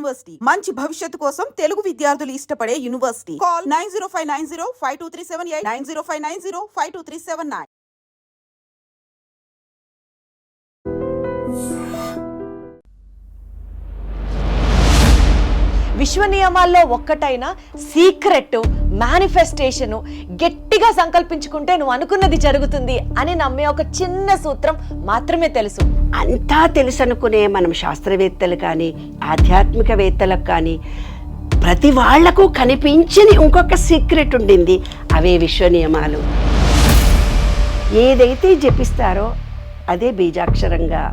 University మంచి భవిష్యత్తు కోసం తెలుగు విద్యార్థులు ఇష్టపడే యూనివర్సిటీ. కాల్ 9059052378 9059052379. విశ్వ నియమాల్లో ఒక్కటైన సీక్రెట్ మేనిఫెస్టేషను గట్టిగా సంకల్పించుకుంటే నువ్వు అనుకున్నది జరుగుతుంది అని నమ్మే ఒక చిన్న సూత్రం మాత్రమే తెలుసు. అంతా తెలుసు అనుకునే మనం శాస్త్రవేత్తలు కానీ ఆధ్యాత్మికవేత్తలకు కానీ ప్రతి వాళ్లకు కనిపించని ఇంకొక సీక్రెట్ ఉండింది. అవే విశ్వ నియమాలు. ఏదైతే జపిస్తారో అదే బీజాక్షరంగా,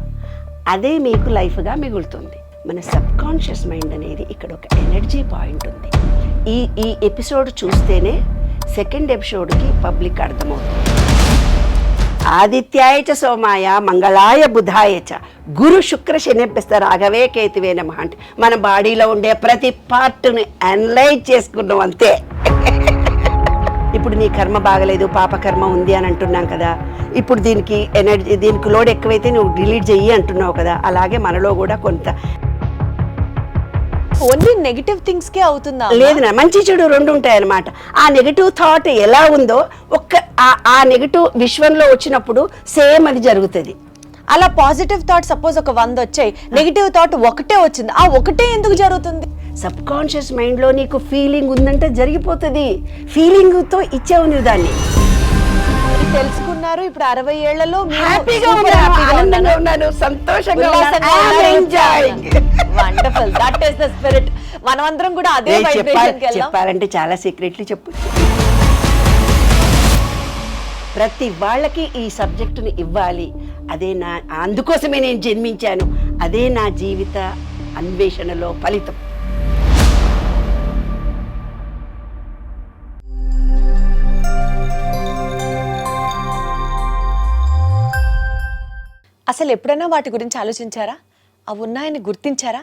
అదే మీకు లైఫ్గా మిగులుతుంది. మన సబ్ కాన్షియస్ మైండ్ అనేది ఇక్కడ ఒక ఎనర్జీ పాయింట్ ఉంది. ఈ ఎపిసోడ్ చూస్తేనే సెకండ్ ఎపిసోడ్కి పబ్లిక్ అర్థమవుతుంది. ఆదిత్యాయ చ సోమాయ మంగళాయ బుధాయ చ గురు శుక్ర శనిభ్యస్త రాఘవే కేతువే నమః అంటే మన బాడీలో ఉండే ప్రతి పార్ట్ని అనలైజ్ చేసుకున్నాం అంతే. ఇప్పుడు నీ కర్మ బాగలేదు, పాపకర్మ ఉంది అని అంటున్నాం కదా. ఇప్పుడు దీనికి ఎనర్జీ, దీనికి లోడ్ ఎక్కువైతే నువ్వు డిలీట్ చెయ్యి అంటున్నావు కదా. అలాగే మనలో కూడా కొంత ఓన్లీ నెగిటివ్ థింగ్స్ కే అవుతుందా? లేదు, మంచి చెడు రెండు ఉంటాయన్నమాట. ఆ నెగిటివ్ థాట్ ఎలా ఉందో ఆ నెగిటివ్ విశ్వంలో వచ్చినప్పుడు సేమ్ అది జరుగుతుంది. అలా పాజిటివ్ థాట్ సపోజ్ ఒక 100 వచ్చాయి, నెగిటివ్ థాట్ ఒకటే వచ్చింది, ఆ ఒకటే ఎందుకు జరుగుతుంది? సబ్ కాన్షియస్ మైండ్ లో నీకు ఫీలింగ్ ఉందంటే జరిగిపోతుంది. ఫీలింగ్ తో ఇచ్చావు నువ్వు దాన్ని. తెలుసుకున్నారు. ఇప్పుడు 60 ఏళ్లలో హ్యాపీగా ఉన్నాను, సంతోషంగా wonderful. That is the spirit. మనమందరం కూడా అదే వైబ్రేషన్ కి వెళ్దాం. చెప్పాలంటే చాలా సీక్రెట్లీ చెప్పొచ్చు. ప్రతి వాళ్ళకి ఈ సబ్జెక్టుని ఇవ్వాలి. అదే అందుకోసమే నేను జన్మించాను. అదే నా జీవిత అన్వేషణలో ఫలితం. అసలు ఎప్పుడైనా వాటి గురించి ఆలోచించారా? అవి ఉన్నాయని గుర్తించారా?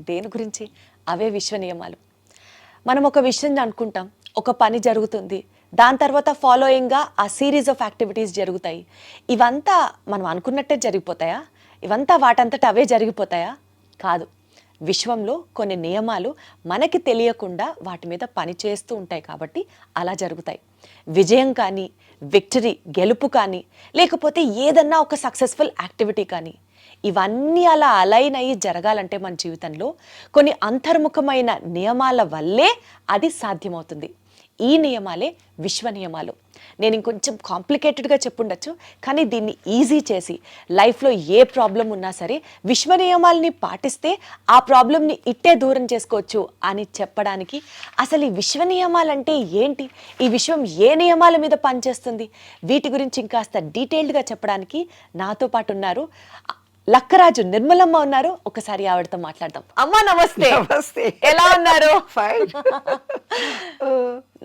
దేని గురించి? అవే విశ్వ నియమాలు. మనం ఒక విషయం అనుకుంటాం, ఒక పని జరుగుతుంది, దాని తర్వాత ఫాలోయింగ్గా ఆ సిరీస్ ఆఫ్ యాక్టివిటీస్ జరుగుతాయి. ఇవంతా మనం అనుకున్నట్టే జరిగిపోతాయా? ఇవంతా వాటంతట అవే జరిగిపోతాయా? కాదు. విశ్వంలో కొన్ని నియమాలు మనకి తెలియకుండా వాటి మీద పని చేస్తూ ఉంటాయి కాబట్టి అలా జరుగుతాయి. విజయం కానీ, విక్టరీ గెలుపు కానీ, లేకపోతే ఏదన్నా ఒక సక్సెస్ఫుల్ యాక్టివిటీ కానీ, ఇవన్నీ అలా అలైన్ అయ్యి జరగాలంటే మన జీవితంలో కొన్ని అంతర్ముఖమైన నియమాల వల్లే అది సాధ్యమవుతుంది. ఈ నియమాలే విశ్వ నియమాలు. నేను ఇంకొంచెం కాంప్లికేటెడ్గా చెప్పుండొచ్చు, కానీ దీన్ని ఈజీ చేసి లైఫ్లో ఏ ప్రాబ్లం ఉన్నా సరే విశ్వ నియమాలని పాటిస్తే ఆ ప్రాబ్లంని ఇట్టే దూరం చేసుకోవచ్చు అని చెప్పడానికి, అసలు ఈ విశ్వ నియమాలంటే ఏంటి, ఈ విశ్వం ఏ నియమాల మీద పనిచేస్తుంది, వీటి గురించి ఇంకాస్త డీటెయిల్డ్గా చెప్పడానికి నాతో పాటు ఉన్నారు లక్కరాజు నిర్మలమ్మ ఉన్నారు. ఒకసారి ఆవిడతో మాట్లాడదాం. అమ్మా నమస్తే. నమస్తే. ఎలా ఉన్నారు? ఫైన్.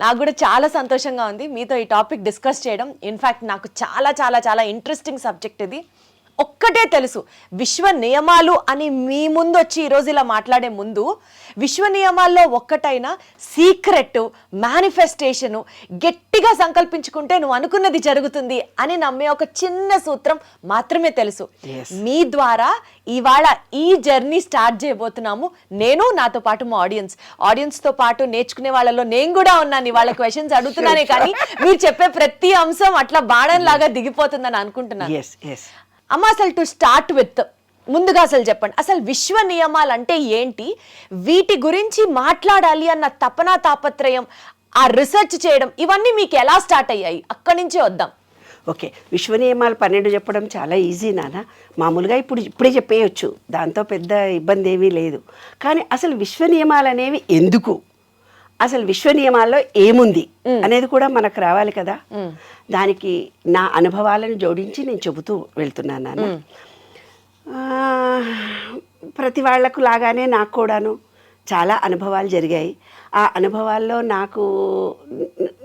నాకు కూడా చాలా సంతోషంగా ఉంది మీతో ఈ టాపిక్ డిస్కస్ చేయడం. ఇన్ఫ్యాక్ట్ నాకు చాలా చాలా చాలా ఇంట్రెస్టింగ్ సబ్జెక్ట్ ఇది. ఒక్కటే తెలుసు, విశ్వ నియమాలు అని మీ ముందు వచ్చి ఈరోజు ఇలా మాట్లాడే ముందు విశ్వ నియమాల్లో ఒక్కటైన సీక్రెట్ మేనిఫెస్టేషను గట్టిగా సంకల్పించుకుంటే నువ్వు అనుకున్నది జరుగుతుంది అని నమ్మే ఒక చిన్న సూత్రం మాత్రమే తెలుసు. మీ ద్వారా ఇవాళ ఈ జర్నీ స్టార్ట్ చేయబోతున్నాము. నేను, నాతో పాటు మా ఆడియన్స్తో పాటు నేర్చుకునే వాళ్ళలో నేను కూడా ఉన్నాను. ఇవాళ క్వశ్చన్స్ అడుగుతున్నానే కానీ మీరు చెప్పే ప్రతి అంశం అట్లా బాణం లాగా దిగిపోతుందని అనుకుంటున్నాను. అమ్మ, అసలు టు స్టార్ట్ విత్ ముందుగా అసలు చెప్పండి, అసలు విశ్వ నియమాలు అంటే ఏంటి, వీటి గురించి మాట్లాడాలి అన్న తపన తాపత్రయం, ఆ రిసెర్చ్ చేయడం, ఇవన్నీ మీకు ఎలా స్టార్ట్ అయ్యాయి? అక్కడి నుంచే వద్దాం. ఓకే, విశ్వ నియమాలు 12 చెప్పడం చాలా ఈజీ నాన్న. మామూలుగా ఇప్పుడే చెప్పేయచ్చు, దాంతో పెద్ద ఇబ్బంది ఏమీ లేదు. కానీ అసలు విశ్వ నియమాలు అనేవి ఎందుకు, అసలు విశ్వ నియమాల్లో ఏముంది అనేది కూడా మనకు రావాలి కదా. దానికి నా అనుభవాలను జోడించి నేను చెబుతూ వెళ్తున్నాను నాన్న. ప్రతి వాళ్లకు లాగానే నాకు కూడాను చాలా అనుభవాలు జరిగాయి. ఆ అనుభవాల్లో నాకు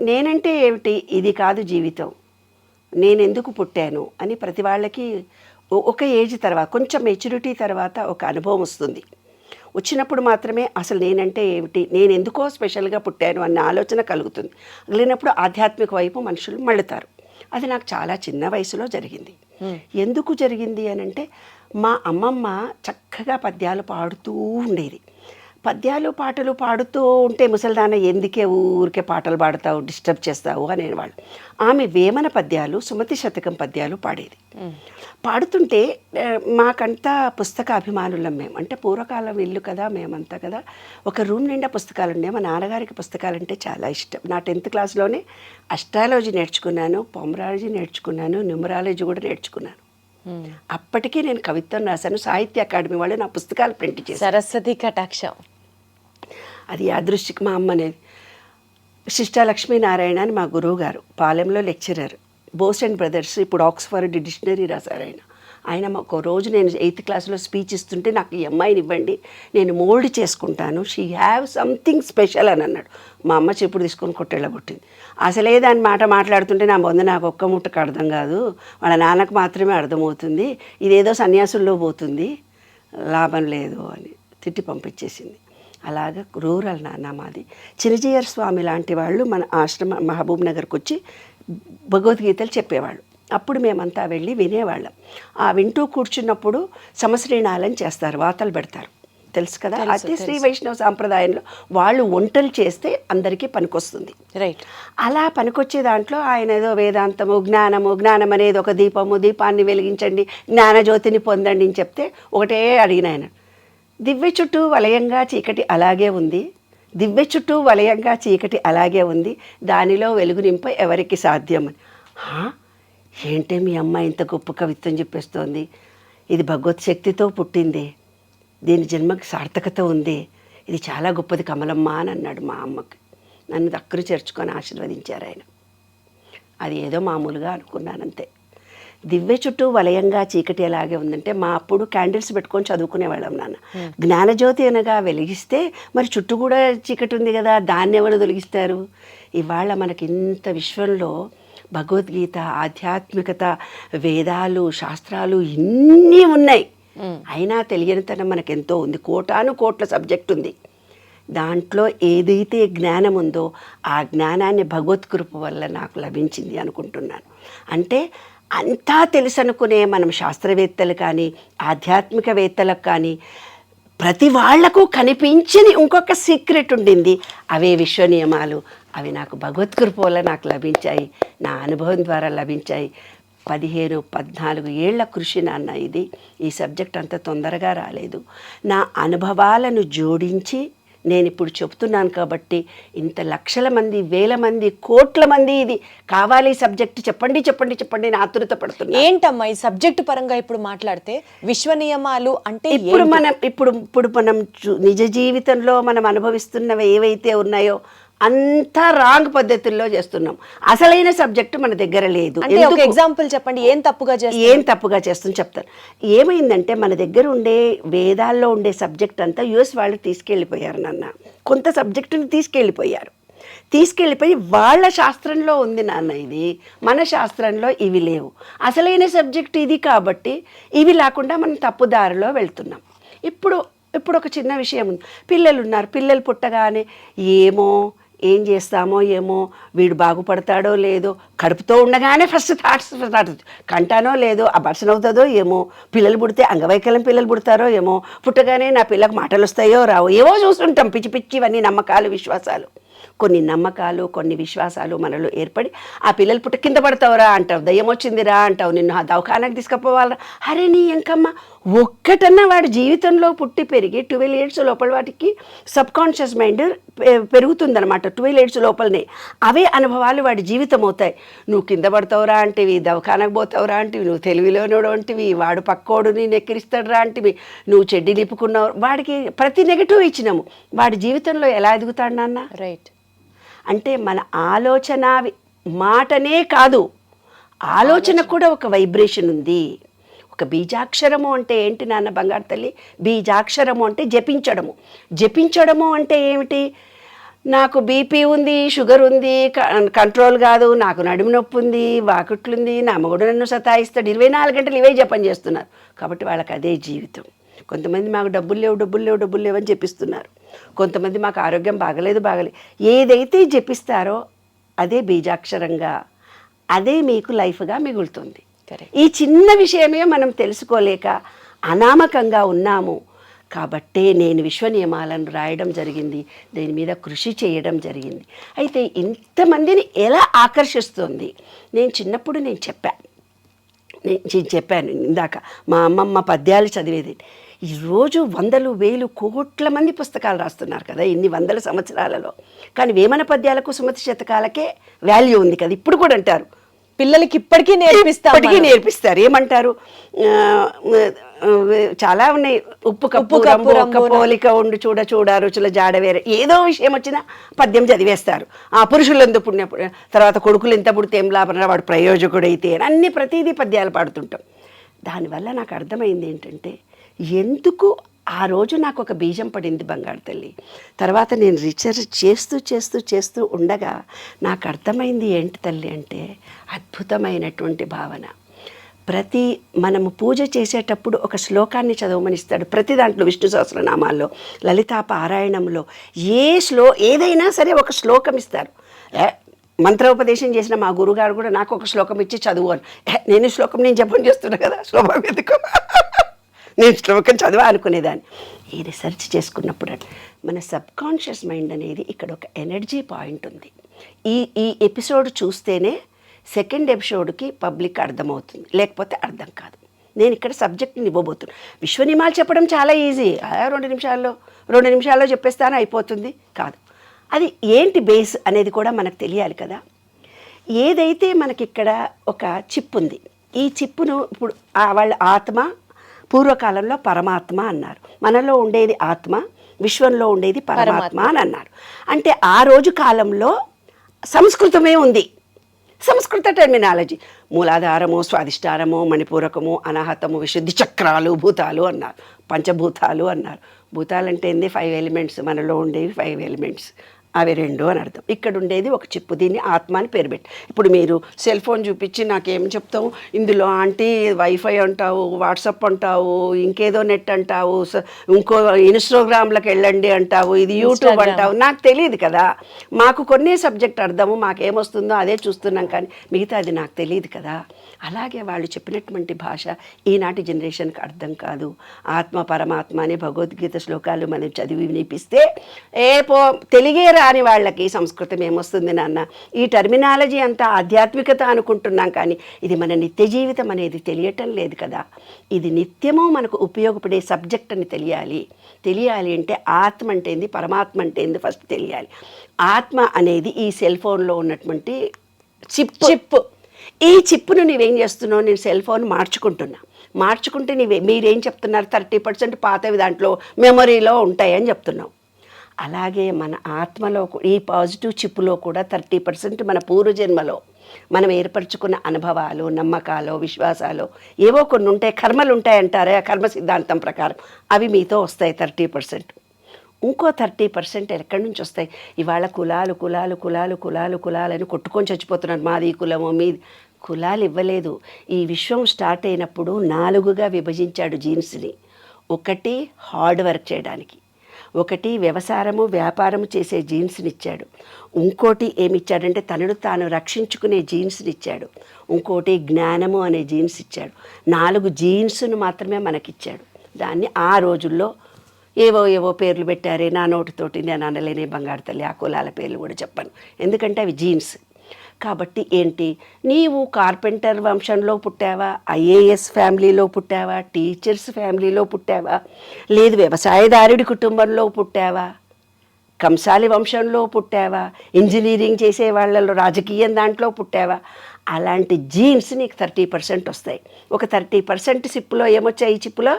నేనంటే ఏమిటి, ఇది కాదు జీవితం, నేనెందుకు పుట్టాను అని ప్రతి వాళ్ళకి ఒక ఏజ్ తర్వాత, కొంచెం మెచ్యూరిటీ తర్వాత ఒక అనుభవం వస్తుంది. వచ్చినప్పుడు మాత్రమే అసలు నేనంటే ఏమిటి, నేను ఎందుకో స్పెషల్గా పుట్టాను అన్న ఆలోచన కలుగుతుంది. కలిగినప్పుడు ఆధ్యాత్మిక వైపు మనుషులు మళ్ళుతారు. అది నాకు చాలా చిన్న వయసులో జరిగింది. ఎందుకు జరిగింది అని అంటే, మా అమ్మమ్మ చక్కగా పద్యాలు పాడుతూ ఉండేది. పద్యాలు పాటలు పాడుతూ ఉంటే ముసలిదాన్న ఎందుకే ఊరికే పాటలు పాడతావు, డిస్టర్బ్ చేస్తావు అనేవాళ్ళు. ఆమె వేమన పద్యాలు, సుమతి శతకం పద్యాలు పాడేది. పాడుతుంటే మాకంతా పుస్తక అభిమానులం మేము. అంటే పూర్వకాలం ఇల్లు కదా, మేమంతా కదా, ఒక రూమ్ నిండా పుస్తకాలు ఉన్నాయి. మా నాన్నగారికి పుస్తకాలు అంటే చాలా ఇష్టం. నా 10th క్లాస్లోనే అస్ట్రాలజీ నేర్చుకున్నాను, పొమరాలజీ నేర్చుకున్నాను, న్యూమరాలజీ కూడా నేర్చుకున్నాను. అప్పటికే నేను కవిత్వం రాశాను. సాహిత్య అకాడమీ వాళ్ళు నా పుస్తకాలు ప్రింట్ చేశారు. సరస్వతి కటాక్షం. అది యాదృష్టికి మా అమ్మ అనేది. శిష్టా లక్ష్మీనారాయణ అని మా గురువు గారు, పాలెంలో లెక్చరర్, బోస్ అండ్ బ్రదర్స్, ఇప్పుడు ఆక్స్ఫర్డ్ డిక్షనరీ రాశారు ఆయన. ఆయన ఒక రోజు నేను 8th క్లాస్లో స్పీచ్ ఇస్తుంటే, నాకు ఈ అమ్మాయిని ఇవ్వండి, నేను మోల్డ్ చేసుకుంటాను, షీ హ్యావ్ సంథింగ్ స్పెషల్ అని అన్నాడు. మా అమ్మ చెప్పుడు తీసుకొని కొట్టేళ్ళగొట్టింది. అసలే దాని మాట మాట్లాడుతుంటే నా బొంద నాకు ఒక్క ముట్టకు అర్థం కాదు, వాళ్ళ నాన్నకు మాత్రమే అర్థమవుతుంది, ఇదేదో సన్యాసుల్లో పోతుంది, లాభం లేదు అని తిట్టి పంపించేసింది. అలాగా రూరల్ నాన్న మాది. చిరజీయర్ స్వామి లాంటి వాళ్ళు మన ఆశ్రమ మహబూబ్ నగర్కి వచ్చి భగవద్గీతలు చెప్పేవాళ్ళు. అప్పుడు మేమంతా వెళ్ళి వినేవాళ్ళం. ఆ వింటూ కూర్చున్నప్పుడు సమశ్రీణాలని చేస్తారు, వాతలు పెడతారు, తెలుసు కదా. అతి శ్రీ వైష్ణవ సాంప్రదాయంలో వాళ్ళు వంటలు చేస్తే అందరికీ పనికొస్తుంది. రైట్. అలా పనికొచ్చే దాంట్లో ఆయన ఏదో వేదాంతము, జ్ఞానం అనేది ఒక దీపము, దీపాన్ని వెలిగించండి, జ్ఞానజ్యోతిని పొందండి అని చెప్తే ఒకటే అడిగిన ఆయన, దివ్య చుట్టూ వలయంగా చీకటి అలాగే ఉంది, దివ్య చుట్టూ వలయంగా చీకటి అలాగే ఉంది, దానిలో వెలుగు నింప ఎవరికి సాధ్యం అని. ఏంటే మీ అమ్మ ఇంత గొప్ప కవిత్వం చెప్పేస్తోంది, ఇది భగవత్ శక్తితో పుట్టింది, దీని జన్మకి సార్థకత ఉంది, ఇది చాలా గొప్పది కమలమ్మ అని అన్నాడు మా అమ్మకి. నన్ను దగ్గర చేర్చుకొని ఆశీర్వదించారు ఆయన. అది ఏదో మామూలుగా అనుకున్నానంతే. దివ్య చుట్టూ వలయంగా చీకటి ఎలాగే ఉందంటే, మా అప్పుడు క్యాండిల్స్ పెట్టుకొని చదువుకునేవాళ్ళం నాన్న. జ్ఞానజ్యోతి అనగా వెలిగిస్తే మరి చుట్టూ కూడా చీకటి ఉంది కదా, దాన్ని ఎవరు తొలగిస్తారు? ఇవాళ మనకి ఇంత విశ్వంలో భగవద్గీత, ఆధ్యాత్మికత, వేదాలు, శాస్త్రాలు ఇన్నీ ఉన్నాయి, అయినా తెలియనితనం మనకెంతో ఉంది. కోటాను కోట్ల సబ్జెక్ట్ ఉంది. దాంట్లో ఏదైతే జ్ఞానం ఉందో ఆ జ్ఞానాన్ని భగవత్కృప వల్ల నాకు లభించింది అనుకుంటున్నాను. అంటే అంతా తెలుసు అనుకునే మనం శాస్త్రవేత్తలు కానీ ఆధ్యాత్మికవేత్తలకు కానీ ప్రతి వాళ్లకు కనిపించని ఇంకొక సీక్రెట్ ఉండింది. అవే విశ్వ నియమాలు. అవి నాకు భగవత్కృప వల్ల నాకు లభించాయి, నా అనుభవం ద్వారా లభించాయి. 14 ఏళ్ల కృషి నాన్న ఇది. ఈ సబ్జెక్ట్ అంత తొందరగా రాలేదు. నా అనుభవాలను జోడించి నేను ఇప్పుడు చెప్తున్నాను కాబట్టి ఇంత లక్షల మంది, వేల మంది, కోట్ల మంది ఇది కావాలి సబ్జెక్ట్ చెప్పండి చెప్పండి చెప్పండి అని ఆతురత పడుతున్నా. ఏంటమ్మా ఈ సబ్జెక్ట్ పరంగా ఇప్పుడు మాట్లాడితే విశ్వ నియమాలు అంటే ఇప్పుడు మనం నిజ జీవితంలో మనం అనుభవిస్తున్నవి ఏవైతే ఉన్నాయో అంతా రాంగ్ పద్ధతుల్లో చేస్తున్నాం. అసలైన సబ్జెక్టు మన దగ్గర లేదు. ఎగ్జాంపుల్ చెప్పండి, ఏం తప్పుగా చేస్తుంది చెప్తాను. ఏమైందంటే మన దగ్గర ఉండే వేదాల్లో ఉండే సబ్జెక్ట్ అంతా యుఎస్ వాళ్ళు తీసుకెళ్ళిపోయారు నాన్న. కొంత సబ్జెక్టుని తీసుకెళ్ళిపోయి వాళ్ళ శాస్త్రంలో ఉంది నాన్న ఇది, మన శాస్త్రంలో ఇవి లేవు. అసలైన సబ్జెక్ట్ ఇది కాబట్టి ఇవి లేకుండా మనం తప్పుదారిలో వెళ్తున్నాం. ఇప్పుడు ఒక చిన్న విషయం ఉంది. పిల్లలు ఉన్నారు, పిల్లలు పుట్టగానే ఏం చేస్తామో ఏమో, వీడు బాగుపడతాడో లేదో, కడుపుతో ఉండగానే ఫస్ట్ థాట్స్ కంటానో లేదో, అబార్షన్ అవుతుందో ఏమో, పిల్లలు పుడితే అంగవైకల్యం పిల్లలు పుడతారో ఏమో, పుట్టగానే నా పిల్లకు మాటలు వస్తాయో రావో, ఏవో చూస్తుంటాం పిచ్చి పిచ్చివన్నీ నమ్మకాలు, విశ్వాసాలు. కొన్ని నమ్మకాలు, కొన్ని విశ్వాసాలు మనలో ఏర్పడి ఆ పిల్లలు పుట్ట కింద పడతావురా అంటావు, దయ్యం వచ్చిందిరా అంటావు, నిన్ను ఆ దవాఖానకు తీసుకుపోవాలరా. అరే నీ ఎంకమ్మ, ఒక్కటన్నా వాడి జీవితంలో పుట్టి పెరిగి 12 years లోపల వాటికి సబ్కాన్షియస్ మైండ్ పెరుగుతుందనమాట. 12 years లోపలనే అవే అనుభవాలు వాడి జీవితం అవుతాయి. నువ్వు కింద పడతావురా అంటివి, దవాఖానకు పోతావురా అంటివి, నువ్వు తెలివిలోనోడు అంటివి, వాడు పక్కోడు నేను ఎక్కిరిస్తాడురా అంటివి, నువ్వు చెడ్డి నిప్పుకున్నావు. వాడికి ప్రతి నెగటివ్ ఇచ్చినాము. వాడి జీవితంలో ఎలా ఎదుగుతాడు నాన్న? రైట్. అంటే మన ఆలోచన మాటనే కాదు, ఆలోచన కూడా ఒక వైబ్రేషన్ ఉంది. ఒక బీజాక్షరము అంటే ఏంటి నాన్న బంగారు తల్లి? బీజాక్షరము అంటే జపించడము అంటే ఏమిటి? నాకు బీపీ ఉంది, షుగర్ ఉంది, కంట్రోల్ కాదు, నాకు నడుము నొప్పి ఉంది, వాకుట్లుంది, నా మగుడు నన్ను సతాయిస్తాడు, 24 గంటలు ఇవే జపం చేస్తున్నారు. కాబట్టి వాళ్ళకి అదే జీవితం. కొంతమంది మాకు డబ్బులు లేవు అని చెప్పిస్తున్నారు. కొంతమంది మాకు ఆరోగ్యం బాగలేదు. ఏదైతే జపిస్తారో అదే బీజాక్షరంగా, అదే మీకు లైఫ్గా మిగులుతుంది. ఈ చిన్న విషయమే మనం తెలుసుకోలేక అనామకంగా ఉన్నాము. కాబట్టే నేను విశ్వ నియమాలను రాయడం జరిగింది, దీని మీద కృషి చేయడం జరిగింది. అయితే ఇంతమందిని ఎలా ఆకర్షిస్తుంది? నేను చిన్నప్పుడు నేను చెప్పాను ఇందాక, మా అమ్మమ్మ పద్యాలు చదివేది. ఈరోజు వందలు వేలు కోట్ల మంది పుస్తకాలు రాస్తున్నారు కదా ఇన్ని వందల సంవత్సరాలలో, కానీ వేమన పద్యాలకు సుమతి శతకాలకే వాల్యూ ఉంది కదా. ఇప్పుడు కూడా అంటారు పిల్లలకి ఇప్పటికీ నేర్పిస్తారు. ఏమంటారు? చాలా ఉన్నాయి. ఉప్పు కప్పు పోలిక ఉండు చూడ చూడ రుచుల జాడ వేరే, ఏదో విషయం వచ్చినా పద్యం చదివేస్తారు. ఆ పురుషులు ఎంత పుణ్య, తర్వాత కొడుకులు ఎంత పుడితే ఏం లాభం, వాడు ప్రయోజకుడైతే, అన్ని ప్రతిదీ పద్యాలు పాడుతుంటాం. దానివల్ల నాకు అర్థమైంది ఏంటంటే, ఎందుకు ఆ రోజు నాకు ఒక బీజం పడింది బంగారు తల్లి. తర్వాత నేను రీసెర్చ్ చేస్తూ ఉండగా నాకు అర్థమైంది ఏంటి తల్లి అంటే, అద్భుతమైనటువంటి భావన. మనము పూజ చేసేటప్పుడు ఒక శ్లోకాన్ని చదవమని ఇస్తాడు. ప్రతి దాంట్లో విష్ణు సహస్రనామాల్లో, లలితా పారాయణంలో ఏదైనా సరే ఒక శ్లోకం ఇస్తారు. మంత్రోపదేశం చేసిన మా గురుగారు కూడా నాకు ఒక శ్లోకం ఇచ్చి చదువు అని. నేను శ్లోకం నేను జపం చేస్తున్నా కదా, శ్లోకం ఎందుకు, నేను శ్లోకం చదువు అనుకునేదాన్ని. ఈ రీసెర్చ్ చేసుకున్నప్పుడు మన సబ్కాన్షియస్ మైండ్ అనేది ఇక్కడ ఒక ఎనర్జీ పాయింట్ ఉంది. ఈ ఎపిసోడ్ చూస్తేనే సెకండ్ ఎపిసోడ్కి పబ్లిక్ అర్థమవుతుంది, లేకపోతే అర్థం కాదు. నేను ఇక్కడ సబ్జెక్ట్ని ఇవ్వబోతున్నాను. విశ్వనియమాలు చెప్పడం చాలా ఈజీ, 2 నిమిషాల్లో చెప్పేస్తాను అయిపోతుంది కాదు. అది ఏంటి బేస్ అనేది కూడా మనకు తెలియాలి కదా. ఏదైతే మనకిక్కడ ఒక చిప్ ఉంది, ఈ చిప్పును ఇప్పుడు వాళ్ళ ఆత్మ, పూర్వకాలంలో పరమాత్మ అన్నారు. మనలో ఉండేది ఆత్మ, విశ్వంలో ఉండేది పరమాత్మ అని అన్నారు. అంటే ఆ రోజు కాలంలో సంస్కృతమే ఉంది, సంస్కృత టెర్మినాలజీ. మూలాధారము, స్వాధిష్టానము, మణిపూరకము, అనాహతము, విశుద్ధి చక్రాలు, భూతాలు అన్నారు, పంచభూతాలు అన్నారు. భూతాలు అంటే ఏంది? 5 ఎలిమెంట్స్. మనలో ఉండేవి 5 ఎలిమెంట్స్, అవి 2 అని అర్థం. ఇక్కడ ఉండేది ఒక చిప్పు, దీన్ని ఆత్మ అని పేరు పెట్టి. ఇప్పుడు మీరు సెల్ ఫోన్ చూపించి నాకేం చెప్తావు, ఇందులో ఆంటీ వైఫై అంటావు, వాట్సాప్ అంటావు, ఇంకేదో నెట్ అంటావు, ఇంకో ఇన్స్టాగ్రామ్లకు వెళ్ళండి అంటావు, ఇది యూట్యూబ్ అంటావు. నాకు తెలియదు కదా, మాకు కొన్ని సబ్జెక్ట్ అర్థము, మాకేమొస్తుందో అదే చూస్తున్నాం, కానీ మిగతా అది నాకు తెలియదు కదా. అలాగే వాళ్ళు చెప్పినటువంటి భాష ఈనాటి జనరేషన్కి అర్థం కాదు. ఆత్మ పరమాత్మ అనే భగవద్గీత శ్లోకాలు మనం చదివి వినిపిస్తే తెలుగే రాని వాళ్ళకి సంస్కృతం ఏమొస్తుంది నాన్న, ఈ టర్మినాలజీ అంతా ఆధ్యాత్మికత అనుకుంటున్నాం, కానీ ఇది మన నిత్య జీవితం అనేది తెలియటం లేదు కదా. ఇది నిత్యము మనకు ఉపయోగపడే సబ్జెక్ట్ అని తెలియాలి అంటే ఆత్మ అంటే ఏంది, పరమాత్మ అంటే ఏంది ఫస్ట్ తెలియాలి. ఆత్మ అనేది ఈ సెల్ ఫోన్లో ఉన్నటువంటి చిప్. ఈ చిప్పును నీవేం చేస్తున్నావు? నేను సెల్ ఫోన్ మార్చుకుంటే మీరేం చెప్తున్నారు? 30% పాతవి దాంట్లో మెమొరీలో ఉంటాయని చెప్తున్నావు. అలాగే మన ఆత్మలో ఈ పాజిటివ్ చిప్పులో కూడా 30% మన పూర్వజన్మలో మనం ఏర్పరచుకున్న అనుభవాలు, నమ్మకాలు, విశ్వాసాలు ఏవో కొన్ని ఉంటాయి, కర్మలు ఉంటాయంటారే, ఆ కర్మ సిద్ధాంతం ప్రకారం అవి మీతో వస్తాయి 30%. ఇంకో 30% ఎక్కడి నుంచి వస్తాయి? ఇవాళ కులాలని కొట్టుకొని చచ్చిపోతున్నారు. మాది కులము, మీది. కులాలు ఇవ్వలేదు. ఈ విశ్వం స్టార్ట్ అయినప్పుడు 4గా విభజించాడు జీన్స్ని. ఒకటి హార్డ్ వర్క్ చేయడానికి, ఒకటి వ్యాపారము చేసే జీన్స్ని ఇచ్చాడు, ఇంకోటి ఏమిచ్చాడంటే తనను తాను రక్షించుకునే జీన్స్ని ఇచ్చాడు, ఇంకోటి జ్ఞానము అనే జీన్స్ ఇచ్చాడు. 4 జీన్స్ను మాత్రమే మనకిచ్చాడు. దాన్ని ఆ రోజుల్లో ఏవో పేర్లు పెట్టారే, నా నోటితోటి నేను అనలేనే బంగారు తల్లి, ఆ కులాల పేర్లు కూడా చెప్పను, ఎందుకంటే అవి జీన్స్. కాబట్టి ఏంటి, నీవు కార్పెంటర్ వంశంలో పుట్టావా, ఐఏఎస్ ఫ్యామిలీలో పుట్టావా, టీచర్స్ ఫ్యామిలీలో పుట్టావా, లేదు వ్యవసాయదారుడి కుటుంబంలో పుట్టావా, కంసాలి వంశంలో పుట్టావా, ఇంజనీరింగ్ చేసే వాళ్ళలో రాజకీయం దాంట్లో పుట్టావా, అలాంటి జీన్స్ నీకు 30% వస్తాయి. ఒక 30% చిప్పులో ఏమొచ్చాయి? ఈ చిప్పులో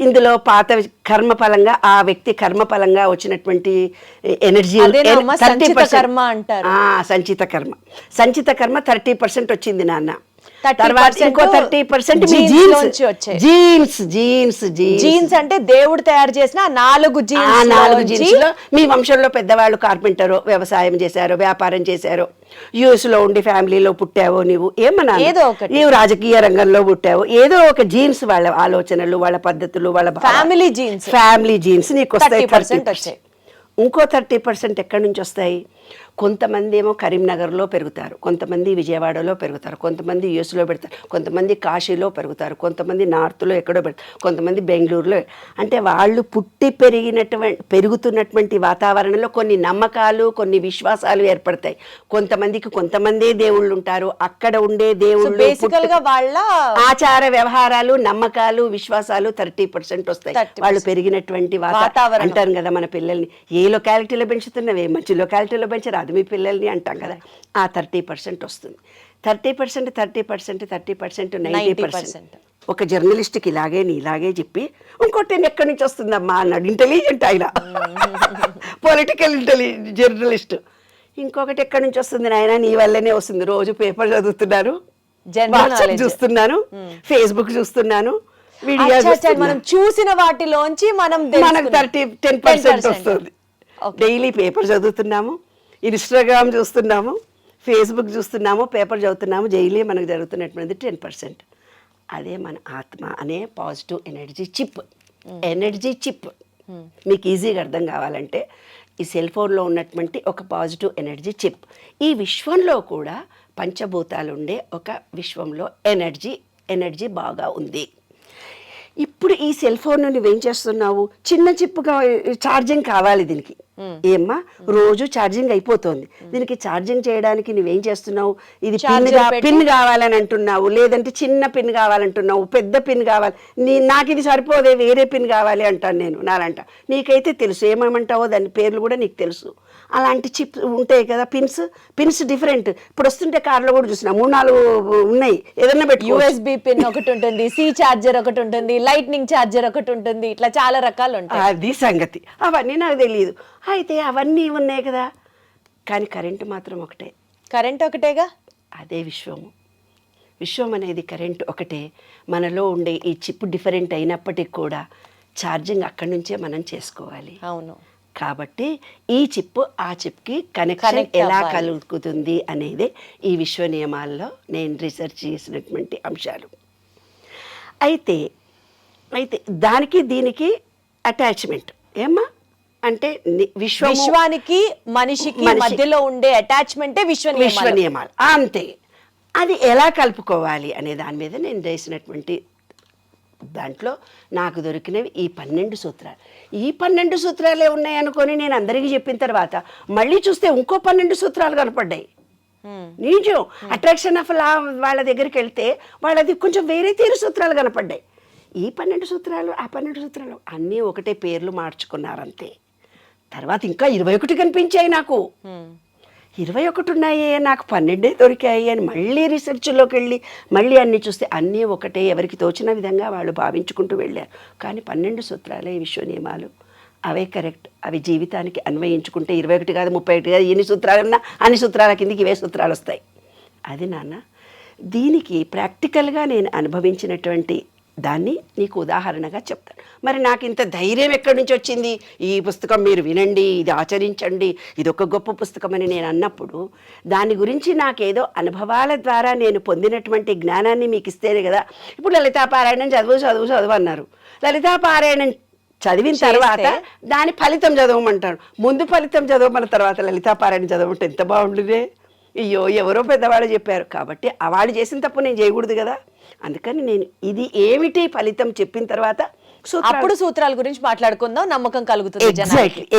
ఇందులో పాత కర్మఫలంగా, ఆ వ్యక్తి కర్మఫలంగా వచ్చినటువంటి ఎనర్జీ, సంచిత కర్మ 30% వచ్చింది నాన్న. తర్వాత ఇంకో 30% జీన్స్ అంటే దేవుడు తయారు చేసిన 4 జీన్స్. మీ వంశంలో పెద్దవాళ్ళు కార్పెంటరు, వ్యవసాయం చేశారు, వ్యాపారం చేశారు, యుఎస్ లో ఉండి ఫ్యామిలీలో పుట్టావో, నీవు ఏమన్నా నీవు రాజకీయ రంగంలో పుట్టావు, ఏదో ఒక జీన్స్, వాళ్ళ ఆలోచనలు, వాళ్ళ పద్ధతులు, వాళ్ళ ఫ్యామిలీ జీన్స్ నీకు వస్తాయి. ఇంకో 30% ఎక్కడి నుంచి వస్తాయి? కొంతమంది ఏమో కరీంనగర్లో పెరుగుతారు, కొంతమంది విజయవాడలో పెరుగుతారు, కొంతమంది యూఎస్లో పెడతారు, కొంతమంది కాశీలో పెరుగుతారు, కొంతమంది నార్త్లో ఎక్కడో పెడతారు, కొంతమంది బెంగళూరులో. అంటే వాళ్ళు పుట్టి పెరుగుతున్నటువంటి వాతావరణంలో కొన్ని నమ్మకాలు, కొన్ని విశ్వాసాలు ఏర్పడతాయి. కొంతమందికి కొంతమందే దేవుళ్ళు ఉంటారు, అక్కడ ఉండే దేవుళ్ళు బేసికల్ గా వాళ్ళ ఆచార వ్యవహారాలు, నమ్మకాలు, విశ్వాసాలు 30% వస్తాయి. 30%. వాళ్ళు పెరిగినటువంటి వాతావరణం. అంటారు కదా మన పిల్లల్ని ఏ లొకాలిటీలో పెంచుతున్నవే మంచి లొకాలిటీలో పెంచరు, అది మీ పిల్లల్ని అంటాం కదా. ఆ 30% వస్తుంది. 30%, 90%. ఒక జర్నలిస్ట్కి ఇలాగే నీలాగే చెప్పి ఇంకోటి ఎక్కడి నుంచి వస్తుందమ్మా అన్నాడు ఇంటెలిజెంట్ ఆయన, పొలిటికల్ జర్నలిస్ట్. ఇంకొకటి ఎక్కడి నుంచి వస్తుంది నాయన, నీ వల్లనే వస్తుంది. రోజు పేపర్ చదువుతున్నాను, వాట్సాప్ చూస్తున్నాను, ఫేస్బుక్ చూస్తున్నాను, మనం చూసిన వాటిలోంచి మనకు 10% వస్తుంది. డైలీ పేపర్ చదువుతున్నాము, ఇన్స్టాగ్రామ్ చూస్తున్నాము, ఫేస్బుక్ చూస్తున్నాము, పేపర్ చదువుతున్నాము. డైలీ మనకు జరుగుతున్నటువంటిది 10%. అదే మన ఆత్మ అనే పాజిటివ్ ఎనర్జీ చిప్. మీకు ఈజీగా అర్థం కావాలంటే ఈ సెల్ ఫోన్లో ఉన్నటువంటి ఒక పాజిటివ్ ఎనర్జీ చిప్. ఈ విశ్వంలో కూడా పంచభూతాలు ఉండే ఒక విశ్వంలో ఎనర్జీ బాగా ఉంది. ఇప్పుడు ఈ సెల్ ఫోన్ నువ్వేం చేస్తున్నావు, చిన్న చిప్పుగా ఛార్జింగ్ కావాలి దీనికి. ఏమ్మా రోజు ఛార్జింగ్ అయిపోతుంది, దీనికి ఛార్జింగ్ చేయడానికి నువ్వేం చేస్తున్నావు, ఇది పిన్ కావాలని అంటున్నావు, లేదంటే చిన్న పిన్ కావాలంటున్నావు, పెద్ద పిన్ కావాలి, నాకు ఇది సరిపోదే వేరే పిన్ కావాలి అంటాను నేను. నాలంట నీకైతే తెలుసు ఏమేమంటావో దాని పేర్లు కూడా నీకు తెలుసు. అలాంటి చిప్ ఉంటాయి కదా, పిన్స్ డిఫరెంట్. ఇప్పుడు వస్తుంటే కార్లో కూడా చూసిన 3-4 ఉన్నాయి, ఏదన్నా పెట్టి USB పిన్ ఒకటి ఉంటుంది, C ఛార్జర్ ఒకటి ఉంటుంది, లైట్నింగ్ ఛార్జర్ ఒకటి ఉంటుంది, ఇట్లా చాలా రకాలు ఉంటాయి. అది సంగతి, అవన్నీ నాకు తెలియదు. అయితే అవన్నీ ఉన్నాయి కదా, కానీ కరెంటు మాత్రం ఒకటే. కరెంట్ ఒకటేగా, అదే విశ్వం అనేది కరెంటు ఒకటే. మనలో ఉండే ఈ చిప్ డిఫరెంట్ అయినప్పటికీ కూడా ఛార్జింగ్ అక్కడి నుంచే మనం చేసుకోవాలి. అవును. కాబట్టి ఈ చిప్ ఆ చిప్కి కనెక్షన్ ఎలా కలుగుతుంది అనేది ఈ విశ్వ నియమాల్లో నేను రీసెర్చ్ చేసినటువంటి అంశాలు. అయితే దానికి దీనికి అటాచ్మెంట్ ఏమ్మా అంటే విశ్వానికి మనిషికి మధ్యలో ఉండే అటాచ్మెంటే విశ్వ నియమాలు అంతే. అది ఎలా కలుపుకోవాలి అనే దాని మీద నేను చేసినటువంటి దాంట్లో నాకు దొరికినవి ఈ 12 సూత్రాలు. ఈ 12 సూత్రాలే ఉన్నాయనుకొని నేను అందరికీ చెప్పిన తర్వాత మళ్ళీ చూస్తే ఇంకో 12 సూత్రాలు కనపడ్డాయి. నిజం, అట్రాక్షన్ ఆఫ్ లా వాళ్ళ దగ్గరికి వెళ్తే వాళ్ళది కొంచెం వేరే తీరు సూత్రాలు కనపడ్డాయి. ఈ 12 సూత్రాలు ఆ 12 సూత్రాలు అన్నీ ఒకటే పేర్లు మార్చుకున్నారంతే. తర్వాత ఇంకా 21 కనిపించాయి నాకు. 21 ఉన్నాయే, నాకు 12 దొరికాయి అని మళ్ళీ రీసెర్చ్లోకి వెళ్ళి మళ్ళీ అన్నీ చూస్తే అన్నీ ఒకటే, ఎవరికి తోచిన విధంగా వాళ్ళు భావించుకుంటూ వెళ్ళారు. కానీ 12 సూత్రాలే విశ్వ నియమాలు, అవే కరెక్ట్. అవి జీవితానికి అన్వయించుకుంటే 21 కాదు 31 కాదు, ఎన్ని సూత్రాలు ఉన్నా అన్ని సూత్రాల కిందికి ఇవే సూత్రాలు వస్తాయి. అది నాన్న, దీనికి ప్రాక్టికల్గా నేను అనుభవించినటువంటి దాన్ని నీకు ఉదాహరణగా చెప్తాను. మరి నాకు ఇంత ధైర్యం ఎక్కడి నుంచి వచ్చింది, ఈ పుస్తకం మీరు వినండి, ఇది ఆచరించండి, ఇది ఒక గొప్ప పుస్తకం అని నేను అన్నప్పుడు దాని గురించి నాకేదో అనుభవాల ద్వారా నేను పొందినటువంటి జ్ఞానాన్ని మీకు ఇస్తేనే కదా. ఇప్పుడు లలితాపారాయణం చదువు అన్నారు. లలితాపారాయణం చదివిన తర్వాత దాని ఫలితం చదవమంటారు. ముందు ఫలితం చదవమన్న తర్వాత లలితాపారాయణం చదవమంటే ఎంత బాగుండేదే. అయ్యో ఎవరో పెద్దవాళ్ళు చెప్పారు కాబట్టి వాళ్ళు చేసిన తప్పు నేను చేయకూడదు కదా. అందుకని నేను ఇది ఏమిటి ఫలితం చెప్పిన తర్వాత అప్పుడు సూత్రాల గురించి మాట్లాడుకుందాం, నమ్మకం కలుగుతుంది.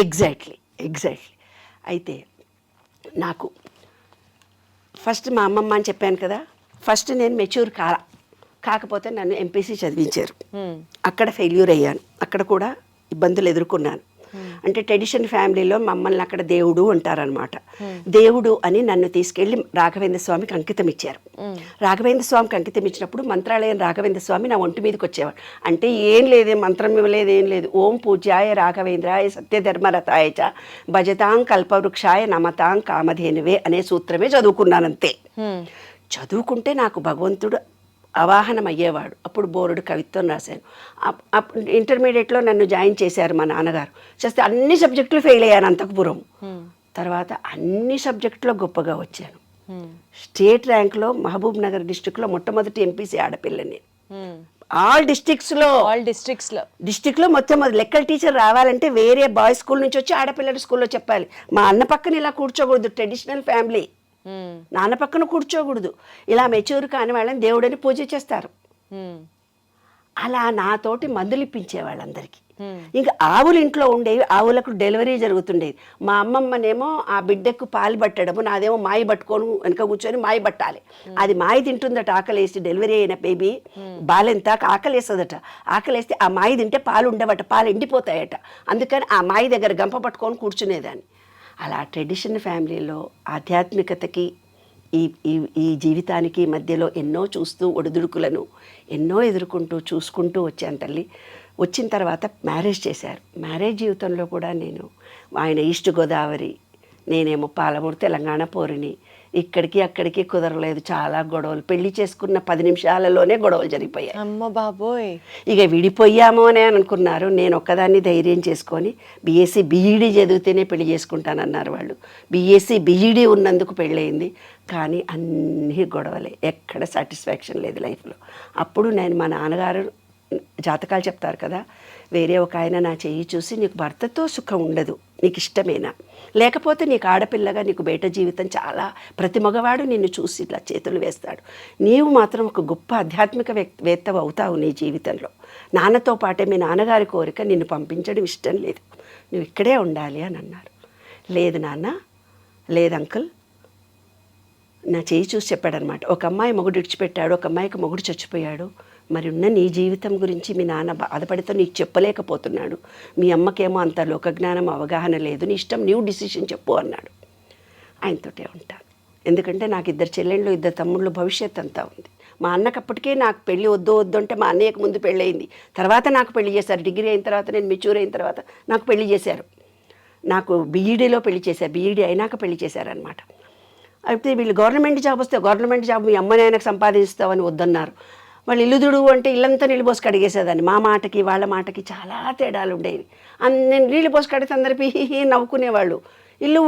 ఎగ్జాక్ట్లీ. అయితే నాకు ఫస్ట్ మా అమ్మమ్మ అని చెప్పాను కదా, ఫస్ట్ నేను మెచ్యూర్ కాకపోతే నన్ను ఎంపీసీ చదివించారు. అక్కడ ఫెయిల్యూర్ అయ్యాను, అక్కడ కూడా ఇబ్బందులు ఎదుర్కొన్నాను. అంటే ట్రెడిషన్ ఫ్యామిలీలో మమ్మల్ని అక్కడ దేవుడు అంటారనమాట. దేవుడు అని నన్ను తీసుకెళ్ళి రాఘవేంద్ర స్వామికి అంకితం ఇచ్చారు. రాఘవేంద్ర స్వామికి అంకితం ఇచ్చినప్పుడు మంత్రాలయం రాఘవేంద్ర స్వామి నా ఒంటి మీదకి వచ్చేవాడు. అంటే ఏం లేదే, మంత్రం ఇవ్వలేదు, ఏం లేదు. ఓం పూజ్యాయ రాఘవేంద్రాయ సత్యధర్మరథాయ చ భజతాం కల్పవృక్షాయ నమతాం కామధేనువే అనే సూత్రమే చదువుకున్నానంతే. చదువుకుంటే నాకు భగవంతుడు అవాహనం అయ్యేవాడు. అప్పుడు బోర్డు కవిత్వం రాశాను. ఇంటర్మీడియట్లో నన్ను జాయిన్ చేశారు మా నాన్నగారు. చేస్తే అన్ని సబ్జెక్టులు ఫెయిల్ అయ్యాను అంతకుపురం. తర్వాత అన్ని సబ్జెక్టులో గొప్పగా వచ్చాను. స్టేట్ ర్యాంక్లో మహబూబ్ నగర్ డిస్టిక్లో మొట్టమొదటి ఎంపీసీ ఆడపిల్ల నేను. ఆల్ డిస్ట్రిక్ట్స్లో ఆల్ డిస్ట్రిక్ట్స్లో. డిస్ట్రిక్ట్లో మొత్తం అది లెక్కల టీచర్ రావాలంటే వేరే బాయ్స్ స్కూల్ నుంచి వచ్చి ఆడపిల్లల స్కూల్లో చెప్పాలి. మా అన్న పక్కన ఇలా కూర్చోకూడదు, ట్రెడిషనల్ ఫ్యామిలీ. నాన్న పక్కన కూర్చోకూడదు. ఇలా మెచ్యూర్ కాని వాళ్ళని దేవుడని పూజ చేస్తారు. అలా నాతోటి మందులు ఇప్పించేవాళ్ళు అందరికీ. ఇంకా ఆవులు ఇంట్లో ఉండేవి, ఆవులకు డెలివరీ జరుగుతుండేది. మా అమ్మమ్మనేమో ఆ బిడ్డకు పాలు పట్టడము, నాదేమో మాయి పట్టుకొని వెనక కూర్చొని మాయి పట్టాలి. అది మాయి తింటుందట, ఆకలేసి డెలివరీ అయిన బేబీ బాలెంత ఆకలేస్తుందట. ఆకలేస్తే ఆ మాయి తింటే పాలు ఉండవట, పాలు ఎండిపోతాయట. అందుకని ఆ మాయి దగ్గర గంప పట్టుకొని కూర్చునేదాన్ని. అలా ట్రెడిషన్ ఫ్యామిలీలో ఆధ్యాత్మికతకి ఈ ఈ ఈ జీవితానికి మధ్యలో ఎన్నో చూస్తూ ఒడిదుడుకులను ఎన్నో ఎదుర్కొంటూ చూసుకుంటూ వచ్చాను తల్లి. వచ్చిన తర్వాత మ్యారేజ్ చేశారు. మ్యారేజ్ జీవితంలో కూడా నేను ఆయన ఈస్ట్ గోదావరి, నేనేమో పాలమూరు తెలంగాణ పోరిని. ఇక్కడికి అక్కడికి కుదరలేదు, చాలా గొడవలు. పెళ్లి చేసుకున్న 10 నిమిషాలలోనే గొడవలు జరిగిపోయాయి. అమ్మ బాబోయ్. ఇక విడిపోయామో అని అనుకున్నారు. నేను ఒక్కదాన్ని ధైర్యం చేసుకొని బీఎస్సీ బీఈడీ చదివితేనే పెళ్లి చేసుకుంటానన్నారు వాళ్ళు. బీఎస్సీ బీఈడీ ఉన్నందుకు పెళ్ళయింది. కానీ అన్నీ గొడవలే, ఎక్కడ సాటిస్ఫాక్షన్ లేదు లైఫ్లో. అప్పుడు నేను మా నాన్నగారు జాతకాలు చెప్తారు కదా, వేరే ఒక ఆయన నా చెయ్యి చూసి నీకు భర్తతో సుఖం ఉండదు, నీకు ఇష్టమేనా, లేకపోతే నీకు ఆడపిల్లగా నీకు బయట జీవితం చాలా, ప్రతి మగవాడు నిన్ను చూసి ఇట్లా చేతులు వేస్తాడు, నీవు మాత్రం ఒక గొప్ప ఆధ్యాత్మిక వేత్త అవుతావు నీ జీవితంలో. నాన్నతో పాటే మీ నాన్నగారి కోరిక నిన్ను పంపించడం ఇష్టం లేదు, నువ్వు ఇక్కడే ఉండాలి అని అన్నారు. లేదు నాన్న, లేదు అంకుల్, నా చేయి చూసి చెప్పాడనమాట. ఒక అమ్మాయి మొగుడు విడిచిపెట్టాడు, ఒక అమ్మాయికి మొగుడు చచ్చిపోయాడు, మరి ఉన్న నీ జీవితం గురించి మీ నాన్న బాధపడితే నీకు చెప్పలేకపోతున్నాడు, మీ అమ్మకేమో అంత లోకజ్ఞానం అవగాహన లేదు, నీ ఇష్టం, నీవు డిసిషన్ చెప్పు అన్నాడు. ఆయనతోటే ఉంటాను, ఎందుకంటే నాకు 2 చెల్లెళ్ళు 2 తమ్ముళ్ళు, భవిష్యత్ అంతా ఉంది. మా అన్నకు అప్పటికే నాకు పెళ్ళి వద్దు అంటే మా అన్నయ్యకు ముందు పెళ్ళయింది, తర్వాత నాకు పెళ్లి చేశారు. డిగ్రీ అయిన తర్వాత, నేను మెచ్యూర్ అయిన తర్వాత నాకు పెళ్లి చేశారు. నాకు బీఈడీలో పెళ్లి చేశారు, బీఈడీ అయినాక పెళ్లి చేశారనమాట. అయితే వీళ్ళు గవర్నమెంట్ జాబ్ వస్తే గవర్నమెంట్ జాబ్ మీ అమ్మ నాయనకు సంపాదిస్తావని వద్దన్నారు. వాళ్ళు ఇల్లుదుడు అంటే ఇల్లంతా నీళ్ళు పోసి కడిగేసేదాన్ని. మా మాటకి వాళ్ళ మాటకి చాలా తేడాలు ఉండేవి. నేను నీళ్ళు పోసి కడిగితే అందరు పిహి నవ్వుకునేవాళ్ళు. ఇల్లు